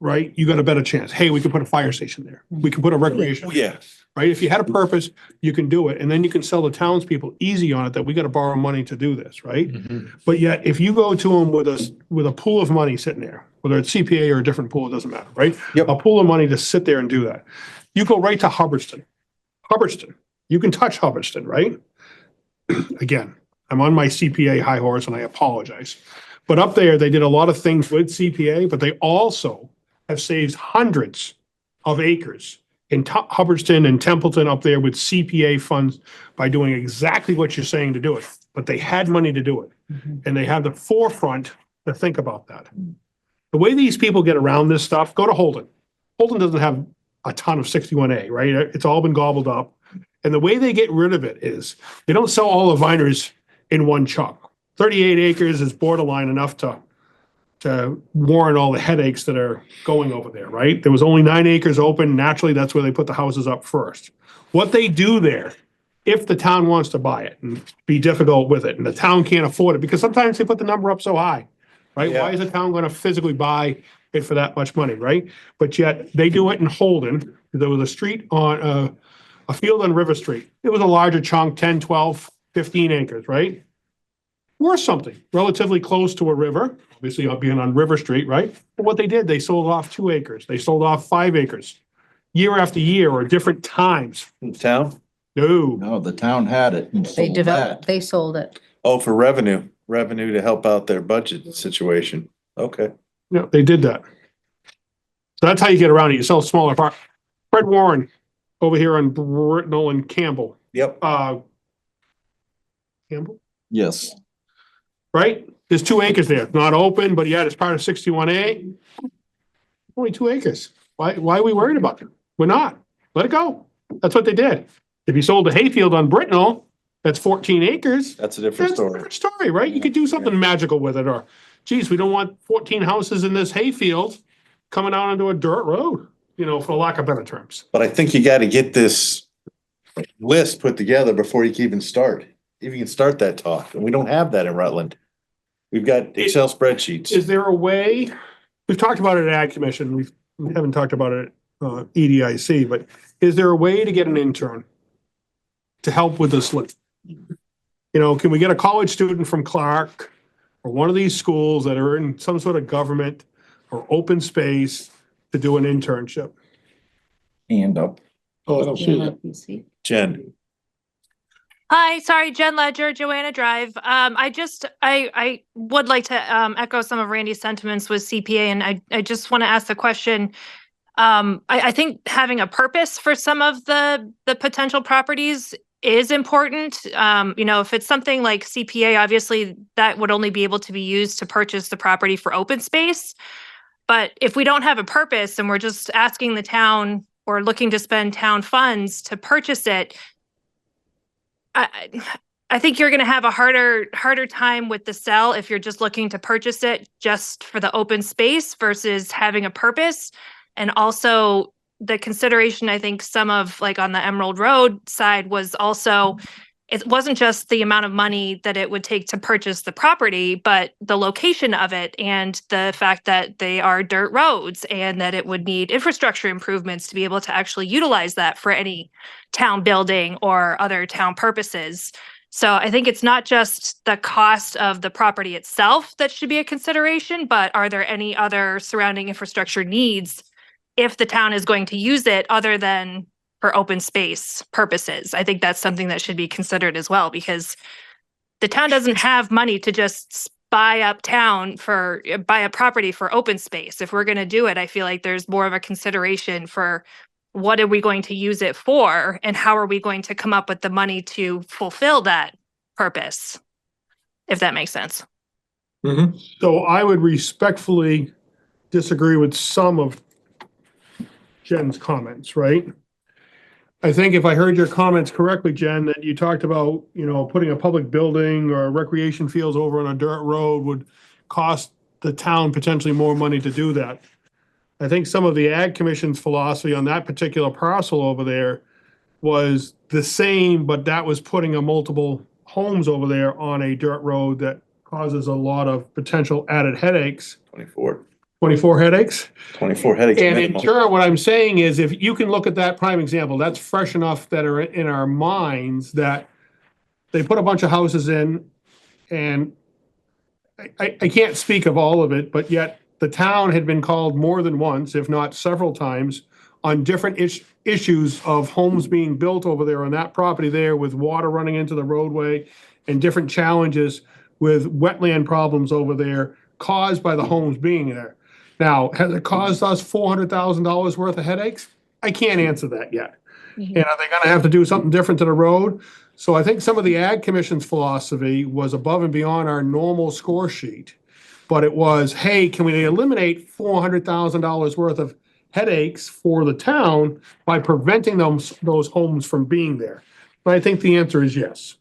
right, you got a better chance. Hey, we could put a fire station there. We can put a recreation. Yeah. Right? If you had a purpose, you can do it. And then you can sell the townspeople easy on it that we got to borrow money to do this, right? But yet, if you go to them with a pool of money sitting there, whether it's CPA or a different pool, it doesn't matter, right? Yep. A pool of money to sit there and do that. You go right to Hubbardston. You can touch Hubbardston, right? Again, I'm on my CPA high horse and I apologize. But up there, they did a lot of things with CPA, but they also have saved hundreds of acres in Hubbardston and Templeton up there with CPA funds by doing exactly what you're saying to do it. But they had money to do it. And they have the forefront to think about that. The way these people get around this stuff, go to Holden. Holden doesn't have a ton of 61A, right? It's all been gobbled up. And the way they get rid of it is they don't sell all the viners in one chunk. 38 acres is borderline enough to warrant all the headaches that are going over there, right? There was only 9 acres open. Naturally, that's where they put the houses up first. What they do there, if the town wants to buy it and be difficult with it, and the town can't afford it, because sometimes they put the number up so high, right? Yeah. Why is the town going to physically buy it for that much money, right? But yet they do it in Holden. There was a street on a field on River Street. It was a larger chunk, 10, 12, 15 acres, right? Worth something, relatively close to a river, obviously being on River Street, right? But what they did, they sold off 2 acres. They sold off 5 acres, year after year or different times. In town? No, the town had it and They sold developed, that. they sold it. Oh, for revenue to help out their budget situation. Okay. no, they did that. So that's how you get around it. You sell smaller part. Fred Warren over here on Britnell and Campbell. Yep. Campbell? Yes. Right? There's 2 acres there. It's not open, but yet it's part of 61A. Only 2 acres. Why are we worried about it? We're not. Let it go. That's what they did. If you sold a hayfield on Britnell, that's 14 acres. That's a different That's a story. different story, right? You could do something magical with it, or, geez, we don't want 14 houses in this hayfield coming out onto a dirt road, for lack of better terms. But I think you gotta get this list put together before you can even start. If you can start that talk, and we don't have that in Rutland. We've got Excel spreadsheets. Is there a way, we've talked about it at Ag Commission, we haven't talked about it at EDIC, but is there a way to get an intern to help with this list? Can we get a college student from Clark or one of these schools that are in some sort of government or open space to do an internship? Hand up. Oh, I don't see that. Jen, Hi, sorry, Jen Ledger, Joanna Drive. I would like to echo some of Randy's sentiments with CPA, and I just want to ask the question. I think having a purpose for some of the potential properties is important. If it's something like CPA, obviously that would only be able to be used to purchase the property for open space. But if we don't have a purpose and we're just asking the town or looking to spend town funds to purchase it, I think you're going to have a harder time with the sell if you're just looking to purchase it just for the open space versus having a purpose. And also the consideration, I think some of like on the Emerald Road side was also, it wasn't just the amount of money that it would take to purchase the property, but the location of it and the fact that they are dirt roads and that it would need infrastructure improvements to be able to actually utilize that for any town building or other town purposes. So I think it's not just the cost of the property itself that should be a consideration, but are there any other surrounding infrastructure needs if the town is going to use it other than for open space purposes? I think that's something that should be considered as well, because the town doesn't have money to just buy a property for open space. If we're going to do it, I feel like there's more of a consideration for what are we going to use it for and how are we going to come up with the money to fulfill that purpose, if that makes sense. Mm-hmm. So I would respectfully disagree with some of Jen's comments, right? I think if I heard your comments correctly, Jen, that you talked about, putting a public building or recreation fields over on a dirt road would cost the town potentially more money to do that. I think some of the Ag Commission's philosophy on that particular parcel over there was the same, but that was putting a multiple homes over there on a dirt road that causes a lot of potential added headaches. 24 headaches? 24 headaches And in minimum. turn, what I'm saying is if you can look at that prime example, that's fresh enough that are in our minds that they put a bunch of houses in, and I can't speak of all of it, but yet the town had been called more than once, if not several times, on different issues of homes being built over there on that property there with water running into the roadway and different challenges with wetland problems over there caused by the homes being there. Now, has it caused us $400,000 worth of headaches? I can't answer that yet. And are they gonna have to do something different to the road? So I think some of the Ag Commission's philosophy was above and beyond our normal score sheet. But it was, hey, can we eliminate $400,000 worth of headaches for the town by preventing those homes from being there? But I think the answer is yes,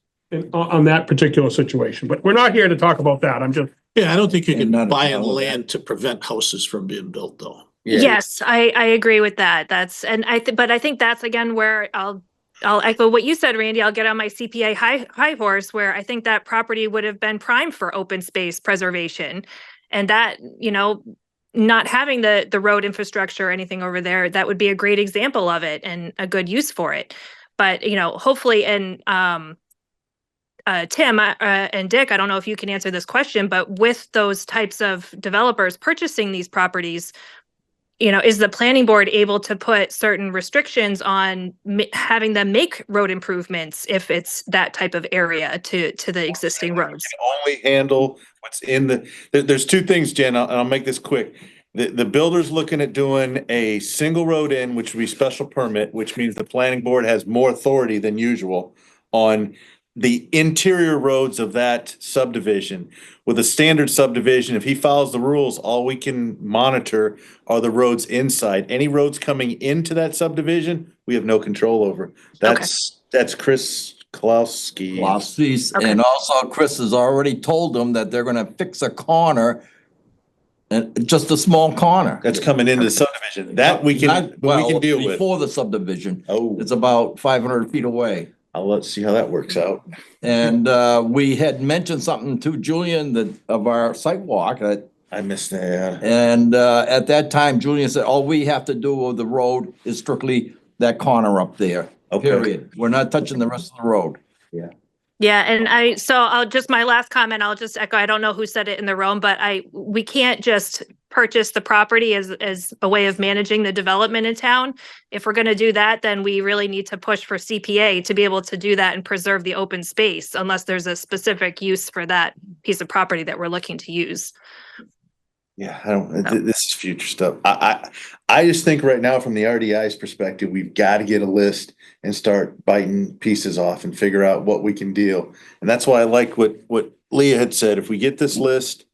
on that particular situation. But we're not here to talk about that. I'm just. Yeah, I don't think you And can not buy all of that. land to prevent houses from being built, though. Yeah. Yes, I agree with that. But I think that's again where I'll echo what you said, Randy. I'll get on my CPA high horse where I think that property would have been prime for open space preservation, and that, not having the road infrastructure or anything over there, that would be a great example of it and a good use for it. But, hopefully, and Tim and Dick, I don't know if you can answer this question, but with those types of developers purchasing these properties, is the planning board able to put certain restrictions on having them make road improvements if it's that type of area to the existing roads? Only handle what's in there's two things, Jen, and I'll make this quick. The builder's looking at doing a single road in, which would be special permit, which means the planning board has more authority than usual on the interior roads of that subdivision. With a standard subdivision, if he follows the rules, all we can monitor are the roads inside. Any roads coming into that subdivision, we have no control over. That's Chris Kalowski. Lofties, Okay. and also Chris has already told them that they're gonna fix a corner. And just a small corner. That's coming into the subdivision. That we can deal with. Before the subdivision. Oh, It's about 500 feet away. let's see how that works out. And we had mentioned something to Julian of our site walk. I missed that. And at that time, Julian said, all we have to do with the road is strictly that corner up there. Okay. Period. We're not touching the rest of the road. Yeah, and I'll just, my last comment, I'll just echo, I don't know who said it in the room, but we can't just purchase the property as a way of managing the development in town. If we're going to do that, then we really need to push for CPA to be able to do that and preserve the open space, unless there's a specific use for that piece of property that we're looking to use. Yeah, I don't, this is future stuff. I just think right now from the RDI's perspective, we've got to get a list and start biting pieces off and figure out what we can deal. And that's why I like what Leah had said. If we get this list,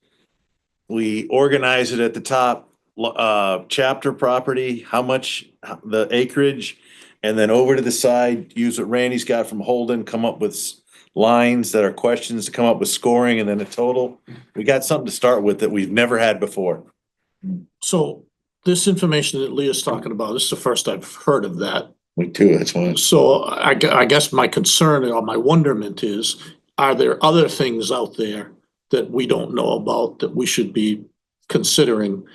we organize it at the top, chapter property, how much the acreage, and then over to the side, use what Randy's got from Holden, come up with lines that are questions to come up with scoring and then a total. We got something to start with that we've never had before. So this information that Leah's talking about, this is the first I've heard of that. Me too, that's why. So I guess my concern or my wonderment is, are there other things out there that we don't know about that we should be considering?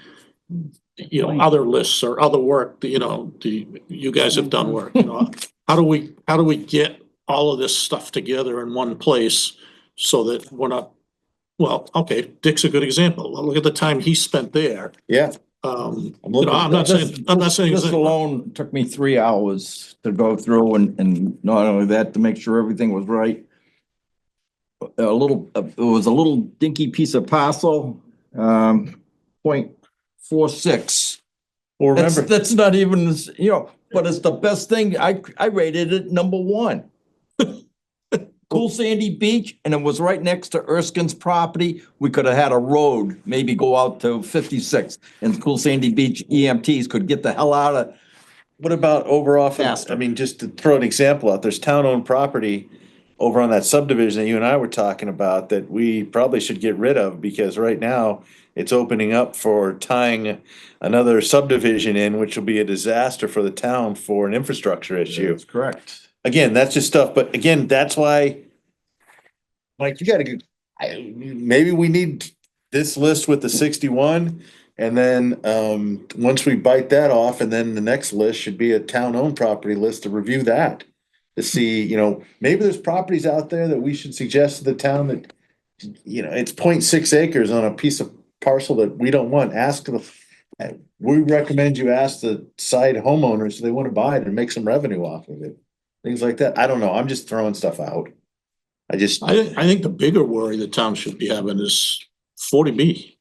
You know, other lists or other work that, you know, you guys have done work, you know, how do we get all of this stuff together in one place so that we're not, well, okay, Dick's a good example. Look at the time he spent there. Yeah. You know, I'm not saying. This alone took me 3 hours to go through and not only that, to make sure everything was right. It was a little dinky piece of parcel, 0.46. Well, remember, That's not even, you know, but it's the best thing. I rated it #1. Cool sandy beach, and it was right next to Erskine's property. We could have had a road, maybe go out to 56, and Cool Sandy Beach EMTs could get the hell out of. what about over off, Faster. I mean, just to throw an example out, there's town-owned property over on that subdivision that you and I were talking about that we probably should get rid of, because right now it's opening up for tying another subdivision in, which will be a disaster for the town for an infrastructure issue. That's correct. Again, that's just stuff, but again, that's why, Mike, you gotta go, maybe we need this list with the 61. And then, once we bite that off, and then the next list should be a town-owned property list to review that. To see, you know, maybe there's properties out there that we should suggest to the town that, you know, it's 0.6 acres on a piece of parcel that we don't want. We recommend you ask the side homeowners if they want to buy it and make some revenue off of it. Things like that. I don't know. I'm just throwing stuff out. I think the bigger worry the town should be having is 40B.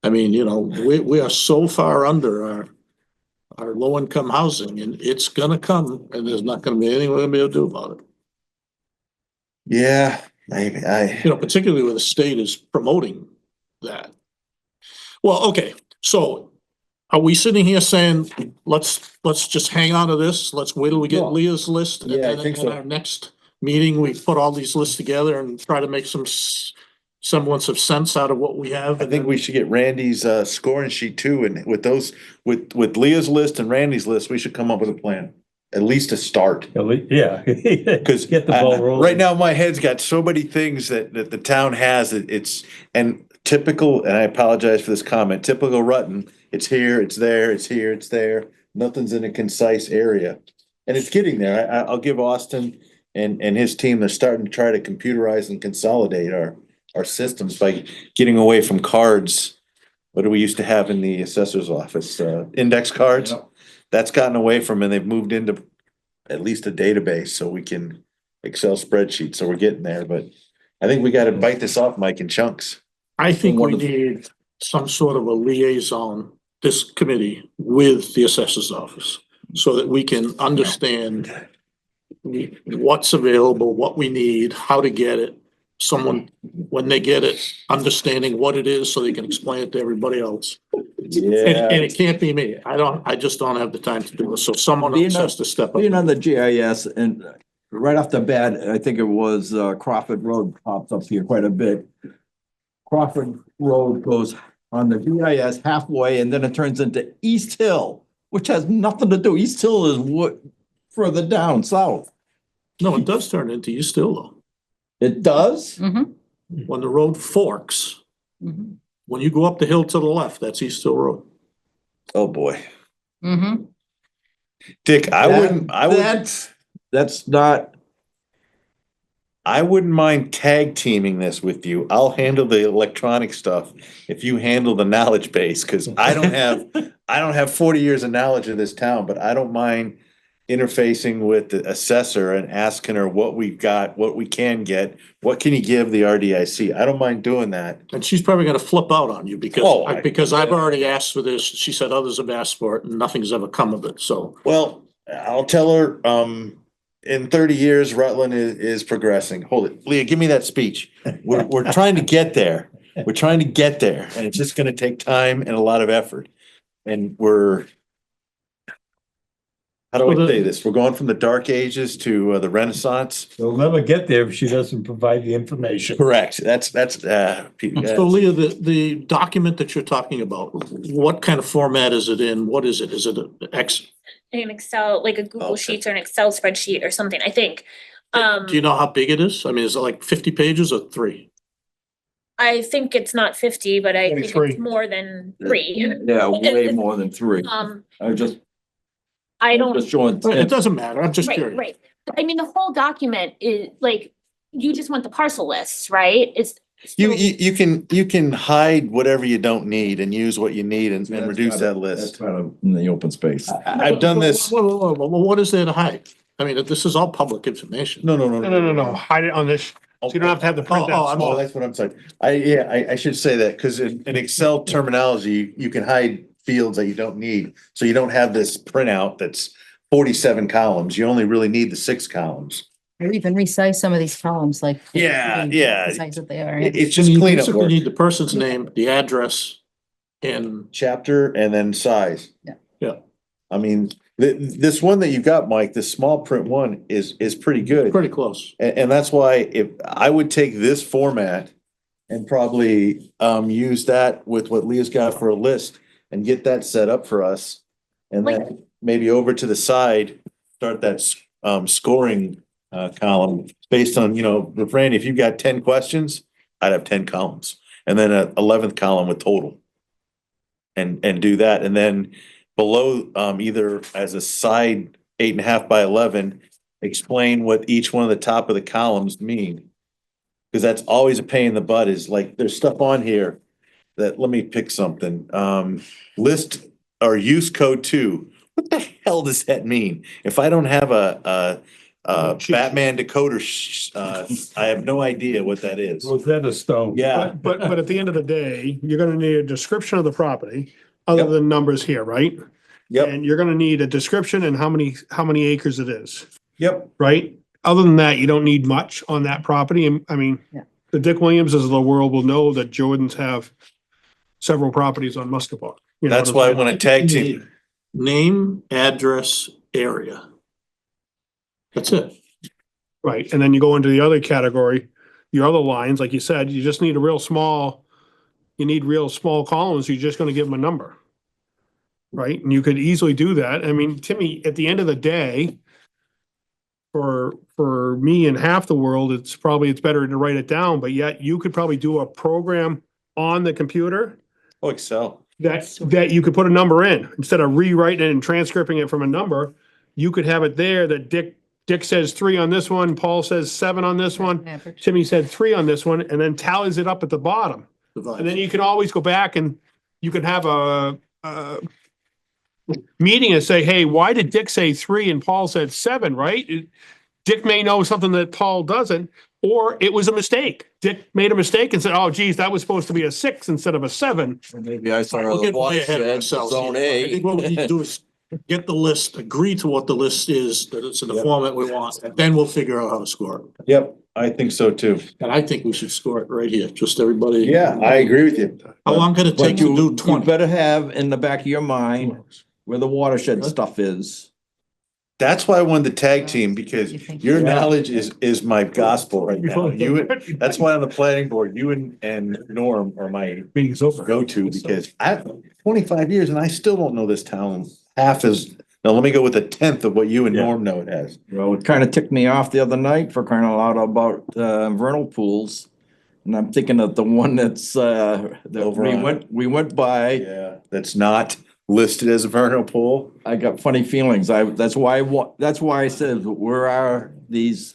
I mean, you know, we are so far under our low income housing, and it's gonna come, and there's not gonna be anything we're gonna be able to do about it. Yeah, maybe You know, particularly where the state is promoting that. Well, okay, so are we sitting here saying, let's just hang on to this? Let's wait till we get Yeah. Leah's list? And Yeah, I then think so. At our next meeting, we put all these lists together and try to make some semblance of sense out of what we have. I think we should get Randy's scoring sheet too, and with those, with Leah's list and Randy's list, we should come up with a plan. At least to start. Yeah. Cause Get the ball rolling. right now, my head's got so many things that the town has, and typical, and I apologize for this comment, typical Rutland, it's here, it's there, it's here, it's there. Nothing's in a concise area. And it's getting there. I'll give Austin and his team, they're starting to try to computerize and consolidate our systems by getting away from cards. What do we used to have in the assessor's office? Index cards? Yep. That's gotten away from, and they've moved into at least a database so we can Excel spreadsheets. So we're getting there, but I think we gotta bite this off, Mike, in chunks. I think we need some sort of a liaison, this committee, with the assessor's office, so that we can understand what's available, what we need, how to get it. Someone, when they get it, understanding what it is so they can explain it to everybody else. And it can't be me. I just don't have the time to do it. So someone else has to step up. Being on the GIS, and right off the bat, I think it was Crawford Road pops up here quite a bit. Crawford Road goes on the GIS halfway, and then it turns into East Hill, which has nothing to do. East Hill is further down south. No, it does turn into East Hill though. It does? Mm-hmm. When the road forks, Mm-hmm. when you go up the hill to the left, that's East Hill Road. Oh, boy. Mm-hmm. Dick, I wouldn't, That's not. I wouldn't mind tag teaming this with you. I'll handle the electronic stuff if you handle the knowledge base, because I don't have 40 years of knowledge of this town, but I don't mind interfacing with the assessor and asking her what we've got, what we can get, what can you give the RDIC? I don't mind doing that. And she's probably gonna flip out on you Oh, because I've already asked for this. She said others have asked for it and nothing's ever come of it, so. Well, I'll tell her, in 30 years, Rutland is progressing. Hold it. Leah, give me that speech. We're trying to get there. We're trying to get there, and it's just gonna take time and a lot of effort. And how do I say this? We're going from the dark ages to the Renaissance. They'll never get there if she doesn't provide the information. Correct. That's So Leah, the document that you're talking about, what kind of format is it in? What is it? Is it an X? An Excel, like a Google Okay. Sheets or an Excel spreadsheet or something, I think. Do you know how big it is? I mean, is it like 50 pages or 3? I think it's not 50, but I think 23. it's more than 3. Yeah, way more than 3. I was just Just showing. It doesn't matter. I'm just right, curious. right. I mean, the whole document is like, you just want the parcel lists, right? You can hide whatever you don't need and use what you need and reduce that That's list. kind of in the open space. I've done this. Whoa, what is there to hide? I mean, this is all public information. No. Hide it on this, so you don't have to have the print Oh, that I'm Oh, small. that's what I'm saying. I should say that, because in Excel terminology, you can hide fields that you don't need. So you don't have this printout that's 47 columns. You only really need the 6 columns. Or even resize some of these columns, like. Yeah. The size that they are. It's So just you cleanup basically work. need the person's name, the address, and Chapter and then size. Yeah. Yeah. I mean, this one that you got, Mike, this small print one is pretty good. pretty close. And that's why if I would take this format and probably use that with what Leah's got for a list and get that set up for us. And then maybe over to the side, start that scoring column based on, Randy, if you've got 10 questions, I'd have 10 columns. And then an 11th column with total. And do that. And then below, either as a side 8.5 by 11, explain what each one of the top of the columns mean. Because that's always a pain in the butt, is like, there's stuff on here that, let me pick something. List or use code 2. What the hell does that mean? If I don't have a Batman decoder, I have no idea what that is. Rosetta Stone. Yeah. But at the end of the day, you're gonna need a description of the property, other than numbers here, right? Yep. And you're gonna need a description and how many acres it is, Yep. right? Other than that, you don't need much on that property. And I mean, Yeah. the Dick Williamses of the world will know that Jordans have several properties on Muscatine. You know That's what I'm why I saying? want to tag team. Name, address, area. That's it. Right, and then you go into the other category, your other lines, like you said, you just need real small columns, you're just gonna give them a number. Right, and you could easily do that. I mean, Timmy, at the end of the day, for me and half the world, it's better to write it down, but yet you could probably do a program on the computer Oh, Excel. that you could put a number in, instead of rewriting it and transcribing it from a number, you could have it there that Dick says 3 on this one, Paul says 7 on this one, Average. Timmy said 3 on this one, and then tallies it up at the bottom. And then you can always go back and you can have a meeting and say, hey, why did Dick say 3 and Paul said 7, right? Dick may know something that Paul doesn't, or it was a mistake. Dick made a mistake and said, oh geez, that was supposed to be a 6 instead of a 7. Maybe I saw We're the getting way ahead of watershed, ourselves zone here. I think what we need to A. do is get the list, agree to what the list is, that it's in the format we want, and then we'll figure out how to score it. Yep, I think so too. And I think we should score it right here, just everybody. Yeah, I agree with you. How long could it But take to do you 20? better have in the back of your mind where the watershed stuff is. That's why I wanted the tag team, because You think- your Yeah. knowledge is my gospel right now. That's why on the planning board, you and Norm are my Meeting's over. go-to, because I've 25 years and I still don't know this town half as, now let me go with 1/10 of what you and Yeah. Norm know it has. Well, it kind of ticked me off the other night for crying out loud about vernal pools. And I'm thinking of the one that's that Over on- we went by. Yeah, that's not listed as a vernal pool. I got funny feelings. That's why I said, where are these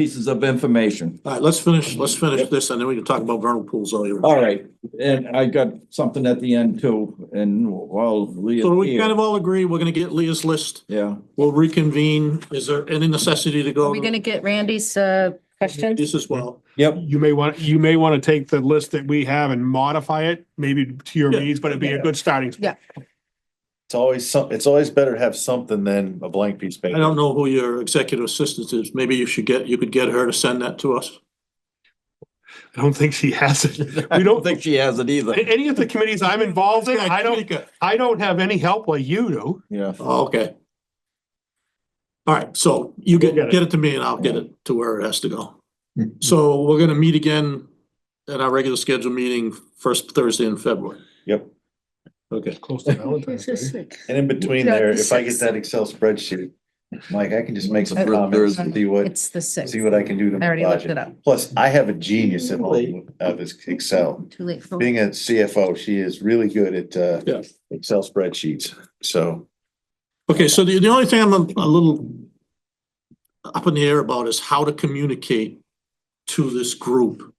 pieces of information. All right, let's finish this and then we can talk about vernal pools all year. All right, and I got something at the end too, and well, Leah's So we here. kind of all agree, we're gonna get Leah's list. Yeah, We'll reconvene. Is there any necessity to go? Are we gonna get Randy's, questions? This as well. yep, You may want to take the list that we have and modify it, maybe to your Yeah. needs, but it'd be a good starting. Yeah. It's always better to have something than a blank piece of paper. I don't know who your executive assistant is. Maybe you could get her to send that to us. I don't think she has it. I We don't think she has it either. Any of the committees I'm involved in, I don't have any help like you do. Yeah, Oh, okay. All right, so you We'll get it. get it to me and I'll get it to where it has to go. So we're gonna meet again at our regular scheduled meeting first Thursday in February. Yep. Okay. Close to Valentine's Day. And in between Yeah, there, the if I get sixth. that Excel spreadsheet, Mike, I can just make some It's comments, Thursday. see It's the what I 6th. can do to I already looked budget. it up. Plus, I have a genius at home of this Excel. Too late for. Being a CFO, she is really good at Yeah. Excel spreadsheets, so. Okay, so the only thing I'm a little up in the air about is how to communicate to this group.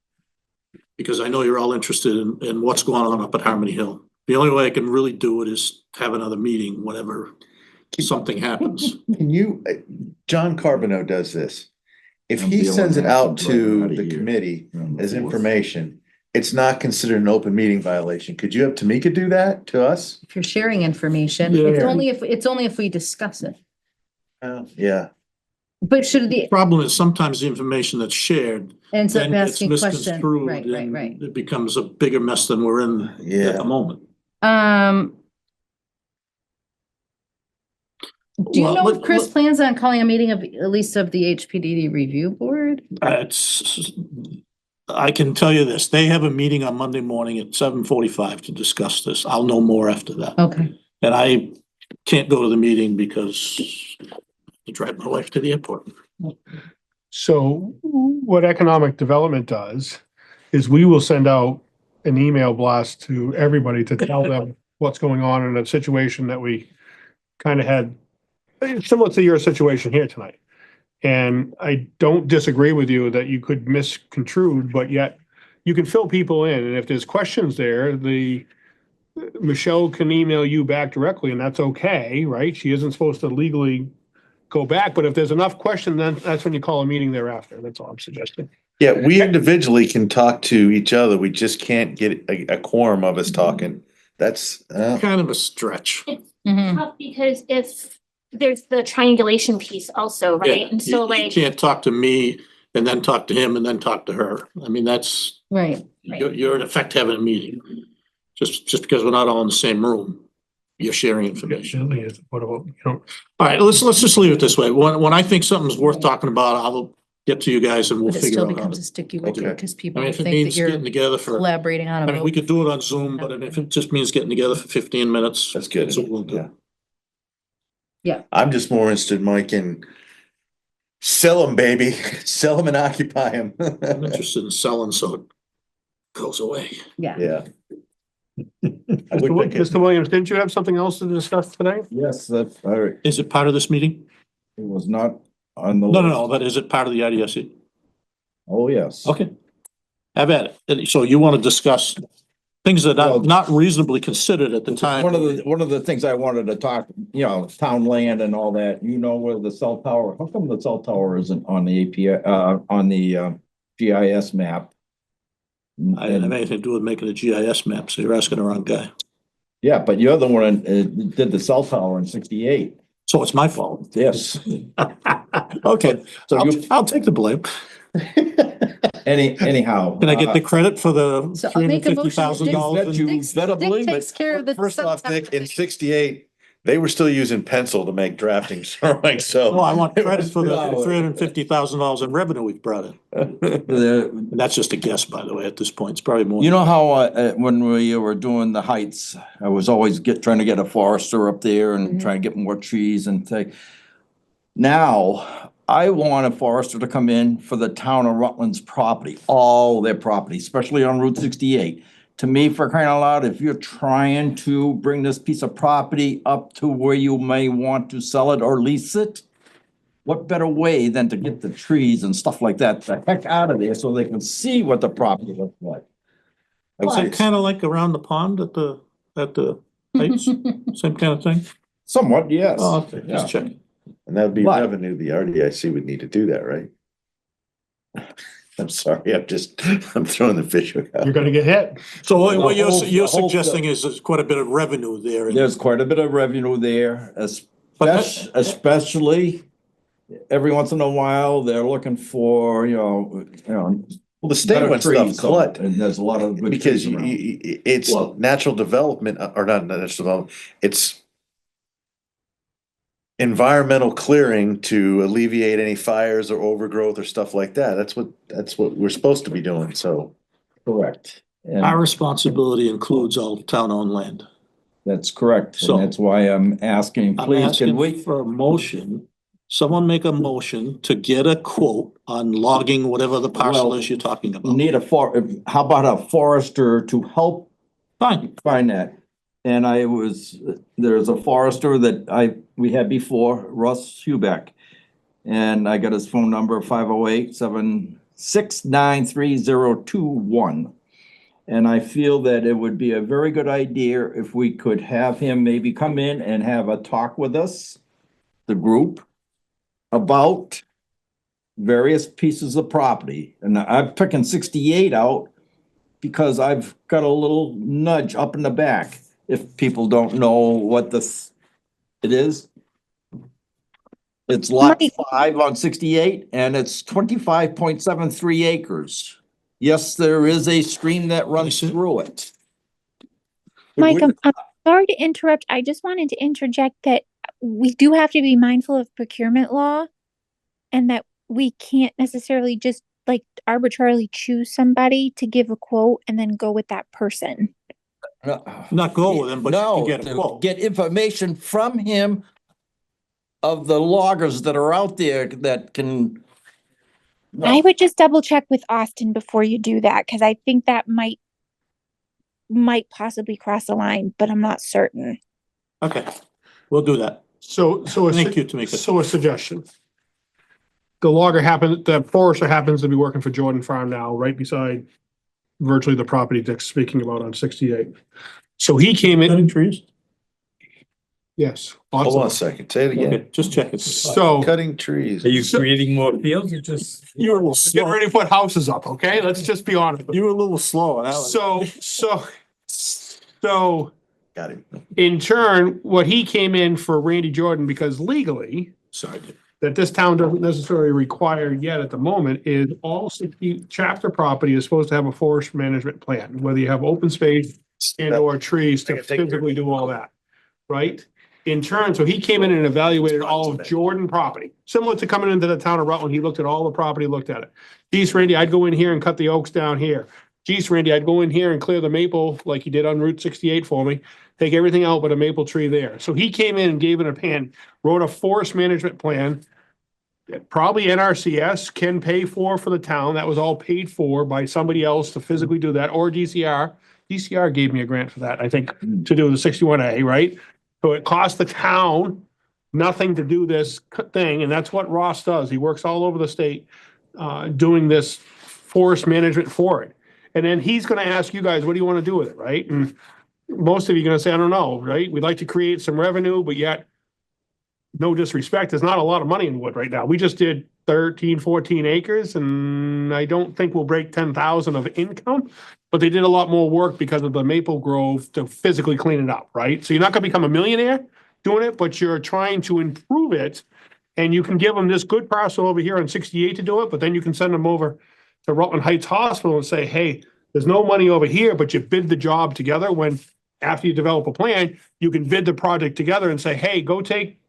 Because I know you're all interested in what's going on up at Harmony Hill. The only way I can really do it is have another meeting whenever something happens. Can you, John Carbonneau does this. If I'm he the sends it only one out that's driving to out of the here. committee On the as fourth. information, it's not considered an open meeting violation. Could you have Tamika do that to us? If you're sharing information, Yeah. it's only if we discuss it. Yeah, But should the, Problem is sometimes the information that's shared, ends up then it's asking questions. misconstrued Right, and right. it becomes a bigger mess than we're in at yeah. the moment. Do you Well, know if let- Chris let- plans on calling a meeting of at least of the HPDD review board? I can tell you this, they have a meeting on Monday morning at 7:45 to discuss this. I'll know more after that. Okay. And I can't go to the meeting because I drive my wife to the airport. So what economic development does is we will send out an email blast to everybody to tell them what's going on in a situation that we kind of had, similar to your situation here tonight. And I don't disagree with you that you could misconstrue, but yet you can fill people in. And if there's questions there, Michelle can email you back directly and that's okay, right? She isn't supposed to legally go back, but if there's enough question, then that's when you call a meeting thereafter. That's all I'm suggesting. Yeah, we individually can talk to each other. We just can't get a quorum of us talking. That's, Kind of a stretch. Mhm. Tough because if there's the triangulation piece also, Yeah, right? And so you like, can't talk to me and then talk to him and then talk to her. I mean, that's, Right. you're in effect having a meeting. Just because we're not all in the same room, you're sharing information. What about, All right, let's just leave it this way. When I think something's worth talking about, I'll get to you guys and we'll But it figure still out how becomes a to. sticky wicket Okay. because I people mean, if it think means that you're getting together for, collaborating on I mean, we a. could do it on Zoom, but if it just means getting together for 15 minutes. that's good. That's what we'll do. Yeah. Yeah. I'm just more interested, Mike, in sell them, baby. Sell them and occupy them. I'm interested in selling, so it goes away. Yeah. Yeah. I would pick it. Mr. Williams, didn't you have something else to discuss today? yes, that, all right, Is it part of this meeting? it was not on the. No, list. but is it part of the RDIC? Oh, yes. Okay. Have at it. So you want to discuss things that are Well- not reasonably considered at the time. One of the things I wanted to talk, town land and all that, where the cell tower, how come the cell tower isn't on the on the GIS map? I didn't have anything to do with making a GIS map, so you're asking the wrong guy. Yeah, but you're the one did the cell tower in 68. So it's my fault. Yes. Okay, So I'll take the blame. anyhow. Can I get the credit for the So I'll make a motion. $350,000? You Dick's- better Dick believe it. takes care of the. First off, September Nick, in thing. 68, they were still using pencil to make drafting drawings, so. Oh, I want credit for the No. $350,000 in revenue we've brought in. The- And that's just a guess, by the way, at this point. It's probably more. You know how when we were doing the heights, I was always trying to get a forester up there and trying to get more trees and take. Now, I want a forester to come in for the town of Rutland's property, all their property, especially on Route 68. To me, for crying out loud, if you're trying to bring this piece of property up to where you may want to sell it or lease it, what better way than to get the trees and stuff like that the heck out of there so they can see what the property looks like? Is it kind of like around the pond at the heights? Same kind of thing? Somewhat, yes. Oh, okay, Yeah. just checking. And that would be But- revenue, the RDIC would need to do that, right? I'm sorry, I'm throwing the fish hook out. You're gonna get hit. So what The you're, whole- you're the whole- suggesting is there's quite a bit of revenue there. and- There's quite a bit of revenue there, especially every once in a while, they're looking for, Well, the state better wants stuff trees, cut. and there's a lot of good Because trees around. it's Well- natural development, or not natural development, it's environmental clearing to alleviate any fires or overgrowth or stuff like that. That's what we're supposed to be doing, so. Correct. And Our responsibility includes all town-owned land. that's correct. So- And that's why I'm asking, I'm please, asking can we? for a motion, someone make a motion to get a quote on logging whatever the parcel Well, is you're talking about. Need how about a forester to help Fine, find that? And there's a forester that we had before, Russ Hubeck. And I got his phone number, 508-769-3021. And I feel that it would be a very good idea if we could have him maybe come in and have a talk with us, the group, about various pieces of property. And I'm picking 68 out because I've got a little nudge up in the back. If people don't know what it is. It's lot Mike. 5 on 68 and it's 25.73 acres. Yes, there is a stream that runs through it. Mike, I'm sorry to interrupt. I just wanted to interject that we do have to be mindful of procurement law and that we can't necessarily just like arbitrarily choose somebody to give a quote and then go with that person. not go with him, but you No, can get a to quote. get information from him of the loggers that are out there that can. I would just double check with Austin before you do that, because I think that might possibly cross the line, but I'm not certain. Okay, we'll do that. So Thank you, Tamika. So a suggestion. The forester happens to be working for Jordan Farm now, right beside virtually the property Dick's speaking about on 68. So he came in, Cutting trees? yes. Hold on a awesome. second, say it again. Okay, just checking. So Cutting trees. Are you creating more fields or just? You were a little get slow. ready to put houses up, okay? Let's just be honest. You were a little slow on that one. So Got it. in turn, what he came in for Randy Jordan, because legally, Sorry, Dick. that this town doesn't necessarily require yet at the moment, is all 60 chapter property is supposed to have a forest management plan, whether you have open space and or trees I to can take your- physically do all that, right? In turn, so he came in and evaluated all of Jordan property, similar to coming into the town of Rutland. He looked at all the property, looked at it. Geez, Randy, I'd go in here and cut the oaks down here. Geez, Randy, I'd go in here and clear the maple like he did on Route 68 for me. Take everything out but a maple tree there. So he came in and gave it a pan, wrote a forest management plan that probably NRCS can pay for the town. That was all paid for by somebody else to physically do that, or DCR. DCR gave me a grant for that, I think, to do the 61A, right? So it cost the town nothing to do this thing, and that's what Ross does. He works all over the state doing this forest management for it. And then he's gonna ask you guys, what do you wanna do with it, right? And most of you are gonna say, I don't know, right? We'd like to create some revenue, but yet, no disrespect, there's not a lot of money in Wood right now. We just did 13, 14 acres, and I don't think we'll break 10,000 of income. But they did a lot more work because of the maple grove to physically clean it up, right? So you're not gonna become a millionaire doing it, but you're trying to improve it. And you can give them this good parcel over here on 68 to do it, but then you can send them over to Rutland Heights Hospital and say, hey, there's no money over here, but you bid the job together. When after you develop a plan, you can bid the project together and say, hey, go take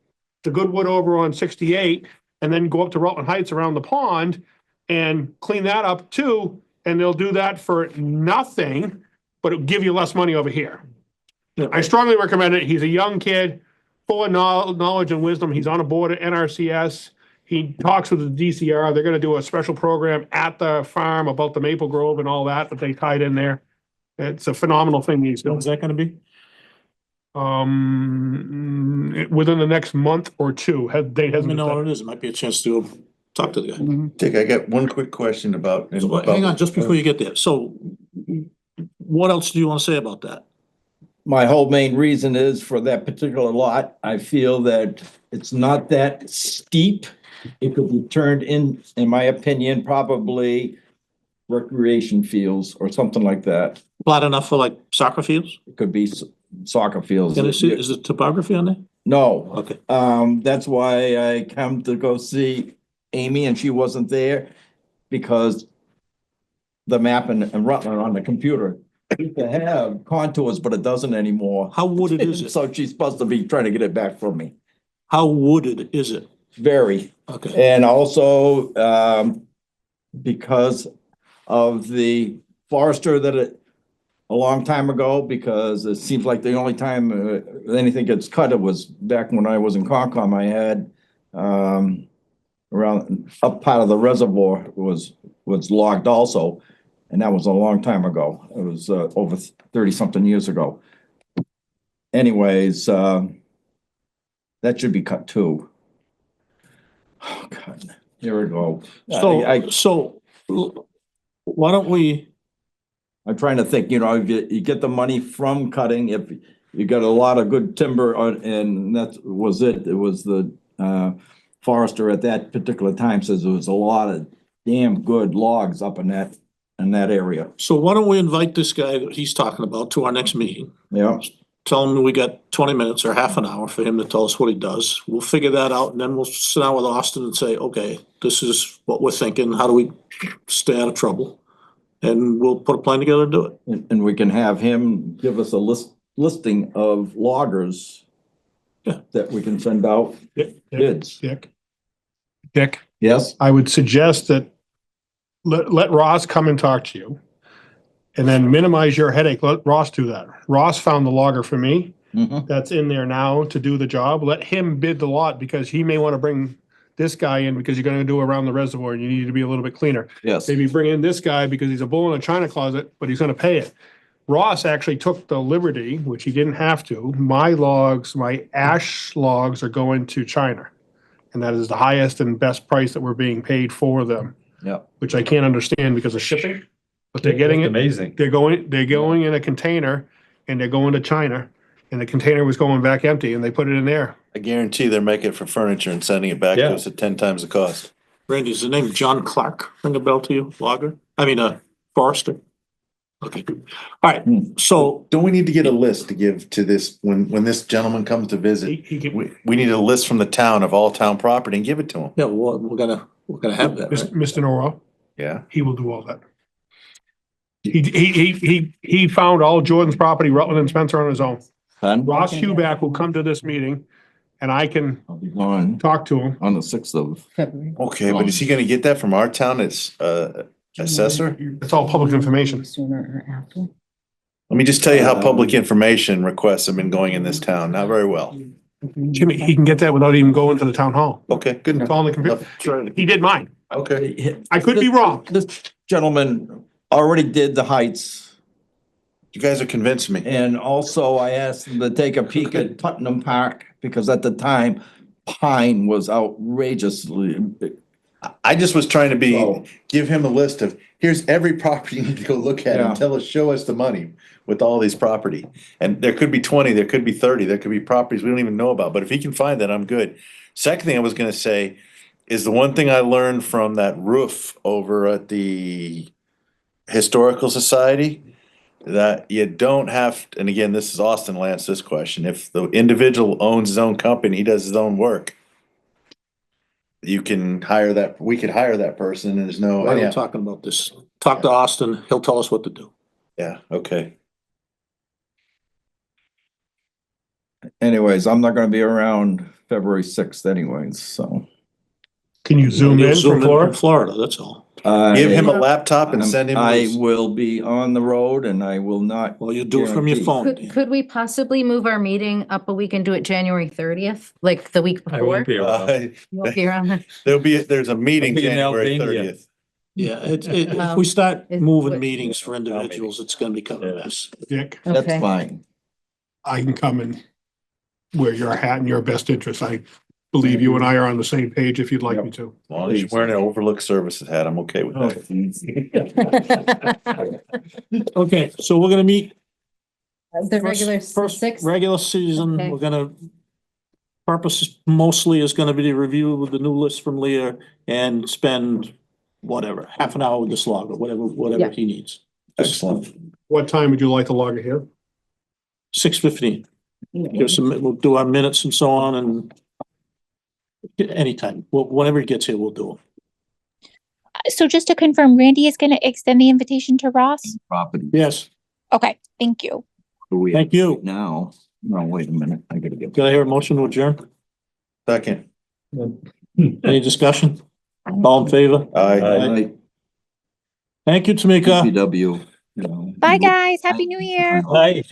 the good wood over on 68 and then go up to Rutland Heights around the pond and clean that up too. And they'll do that for nothing, but it'll give you less money over here. I strongly recommend it. He's a young kid, full of knowledge and wisdom. He's on a board at NRCS. He talks with the DCR. They're gonna do a special program at the farm about the maple grove and all that they tied in there. It's a phenomenal thing he's doing. When's that gonna be? within the next month or two. Date Let hasn't me been know what set. it is. It might be a chance to go talk to the guy. Dick, I got one quick question about. So, hang on, just before you get there. So what else do you want to say about that? My whole main reason is for that particular lot, I feel that it's not that steep. It could be turned in my opinion, probably recreation fields or something like that. Flat enough for like soccer fields? It could be soccer fields. Can I see, is the topography on there? No, Okay. that's why I come to go see Amy and she wasn't there because the map in Rutland on the computer used to have contours, but it doesn't anymore. How wooded is it? So she's supposed to be trying to get it back from me. How wooded is it? Very. Okay. And also, because of the forester a long time ago, because it seems like the only time anything gets cut, it was back when I was in Concom, I had, around up part of the reservoir was logged also. And that was a long time ago. It was, over 30-something years ago. Anyways, that should be cut too. Oh, God, here we go. So why don't we, I'm trying to think, if you get the money from cutting, if you got a lot of good timber on, and that was it. It was the forester at that particular time says there was a lot of damn good logs up in that area. so why don't we invite this guy that he's talking about to our next meeting? Yeah. Tell him we got 20 minutes or half an hour for him to tell us what he does. We'll figure that out and then we'll sit down with Austin and say, okay, this is what we're thinking. How do we stay out of trouble? And we'll put a plan together and do it. And we can have him give us a listing of loggers. Yeah. That we can send out bids. Dick, Yes? I would suggest that let Ross come and talk to you. And then minimize your headache. Let Ross do that. Ross found the logger for me. Mhm. That's in there now to do the job. Let him bid the lot because he may want to bring this guy in because you're going to do around the reservoir and you need to be a little bit cleaner. Yes. Maybe bring in this guy because he's a bull in a china closet, but he's going to pay it. Ross actually took the liberty, which he didn't have to. My ash logs are going to China. And that is the highest and best price that we're being paid for them. Yeah. Which I can't understand because of shipping, but they're getting it. Amazing. They're going in a container and they're going to China and the container was going back empty and they put it in there. I guarantee they're making it for furniture and sending it back to Yeah. us at 10 times the cost. Randy, is the name John Clark ring a bell to you, logger? Forester? Okay, all right, so Don't we need to get a list to give to this, when this gentleman comes to visit? He can, We need a list from the town of all town property and give it to him. yeah, we're gonna have that, right? Mr. Norwell, Yeah. he will do all that. He found all Jordan's property, Rutland and Spencer on his own. Pen? Ross Huback will come to this meeting and I can I'll be gone talk to him. on the 6th of. Okay, but is he gonna get that from our town as assessor? It's all public information. Sooner or after. Let me just tell you how public information requests have been going in this town. Not very well. Jimmy, he can get that without even going to the town hall. Okay, good. It's all on the computer. He did mine. Okay. I could be wrong. This gentleman already did the heights. You guys are convincing me. And also I asked him to take a peek at Putnam Park because at the time pine was outrageously. I just was trying to So- give him a list of, here's every property you need to go look at Yeah. and show us the money with all these property. And there could be 20, there could be 30, there could be properties we don't even know about, but if he can find that, I'm good. Second thing I was gonna say is the one thing I learned from that roof over at the Historical Society, that you don't have, and again, this is Austin Lance, this question, if the individual owns his own company, he does his own work. You can hire that, we could hire that person and there's no, While yeah, we're talking about this, talk to Austin, he'll tell us what to do. yeah, okay. Anyways, I'm not gonna be around February 6th anyways, so. Can you zoom You'll in from Florida? Florida, that's all. Give him a laptop and send him. I loose. will be on the road and I will not. Well, you do it from your Guaranteed. phone. Could we possibly move our meeting up a week and do it January 30th, like the week I before? won't be around. You won't be around then? There's a meeting I'll be in January Albania. 30th. Yeah, if we start Is- moving what- meetings for individuals, it's gonna become a mess. Dick, That's Okay. fine. I can come and wear your hat in your best interest. I believe you and I are on the same page if you'd like me to. As long as you're wearing an Overlook Services hat, I'm okay with that. Okay, so we're gonna meet The regular first six. regular season, Okay. we're gonna, purpose mostly is gonna be to review with the new list from Leah and spend whatever, half an hour with this logger, whatever Yeah. he needs. Excellent. What time would you like the logger here? 6:15. Give some, we'll do our minutes and so on and anytime, whenever he gets here, we'll do it. So just to confirm, Randy is gonna extend the invitation to Ross? Property. Yes, Okay, thank you. thank you. Now, no, wait a minute, I gotta get. Can I hear a motion to adjourn? Second. Any discussion? All in favor? Aye. Thank you, Tamika. DPW, you know. Bye, guys. Happy New Year. Bye.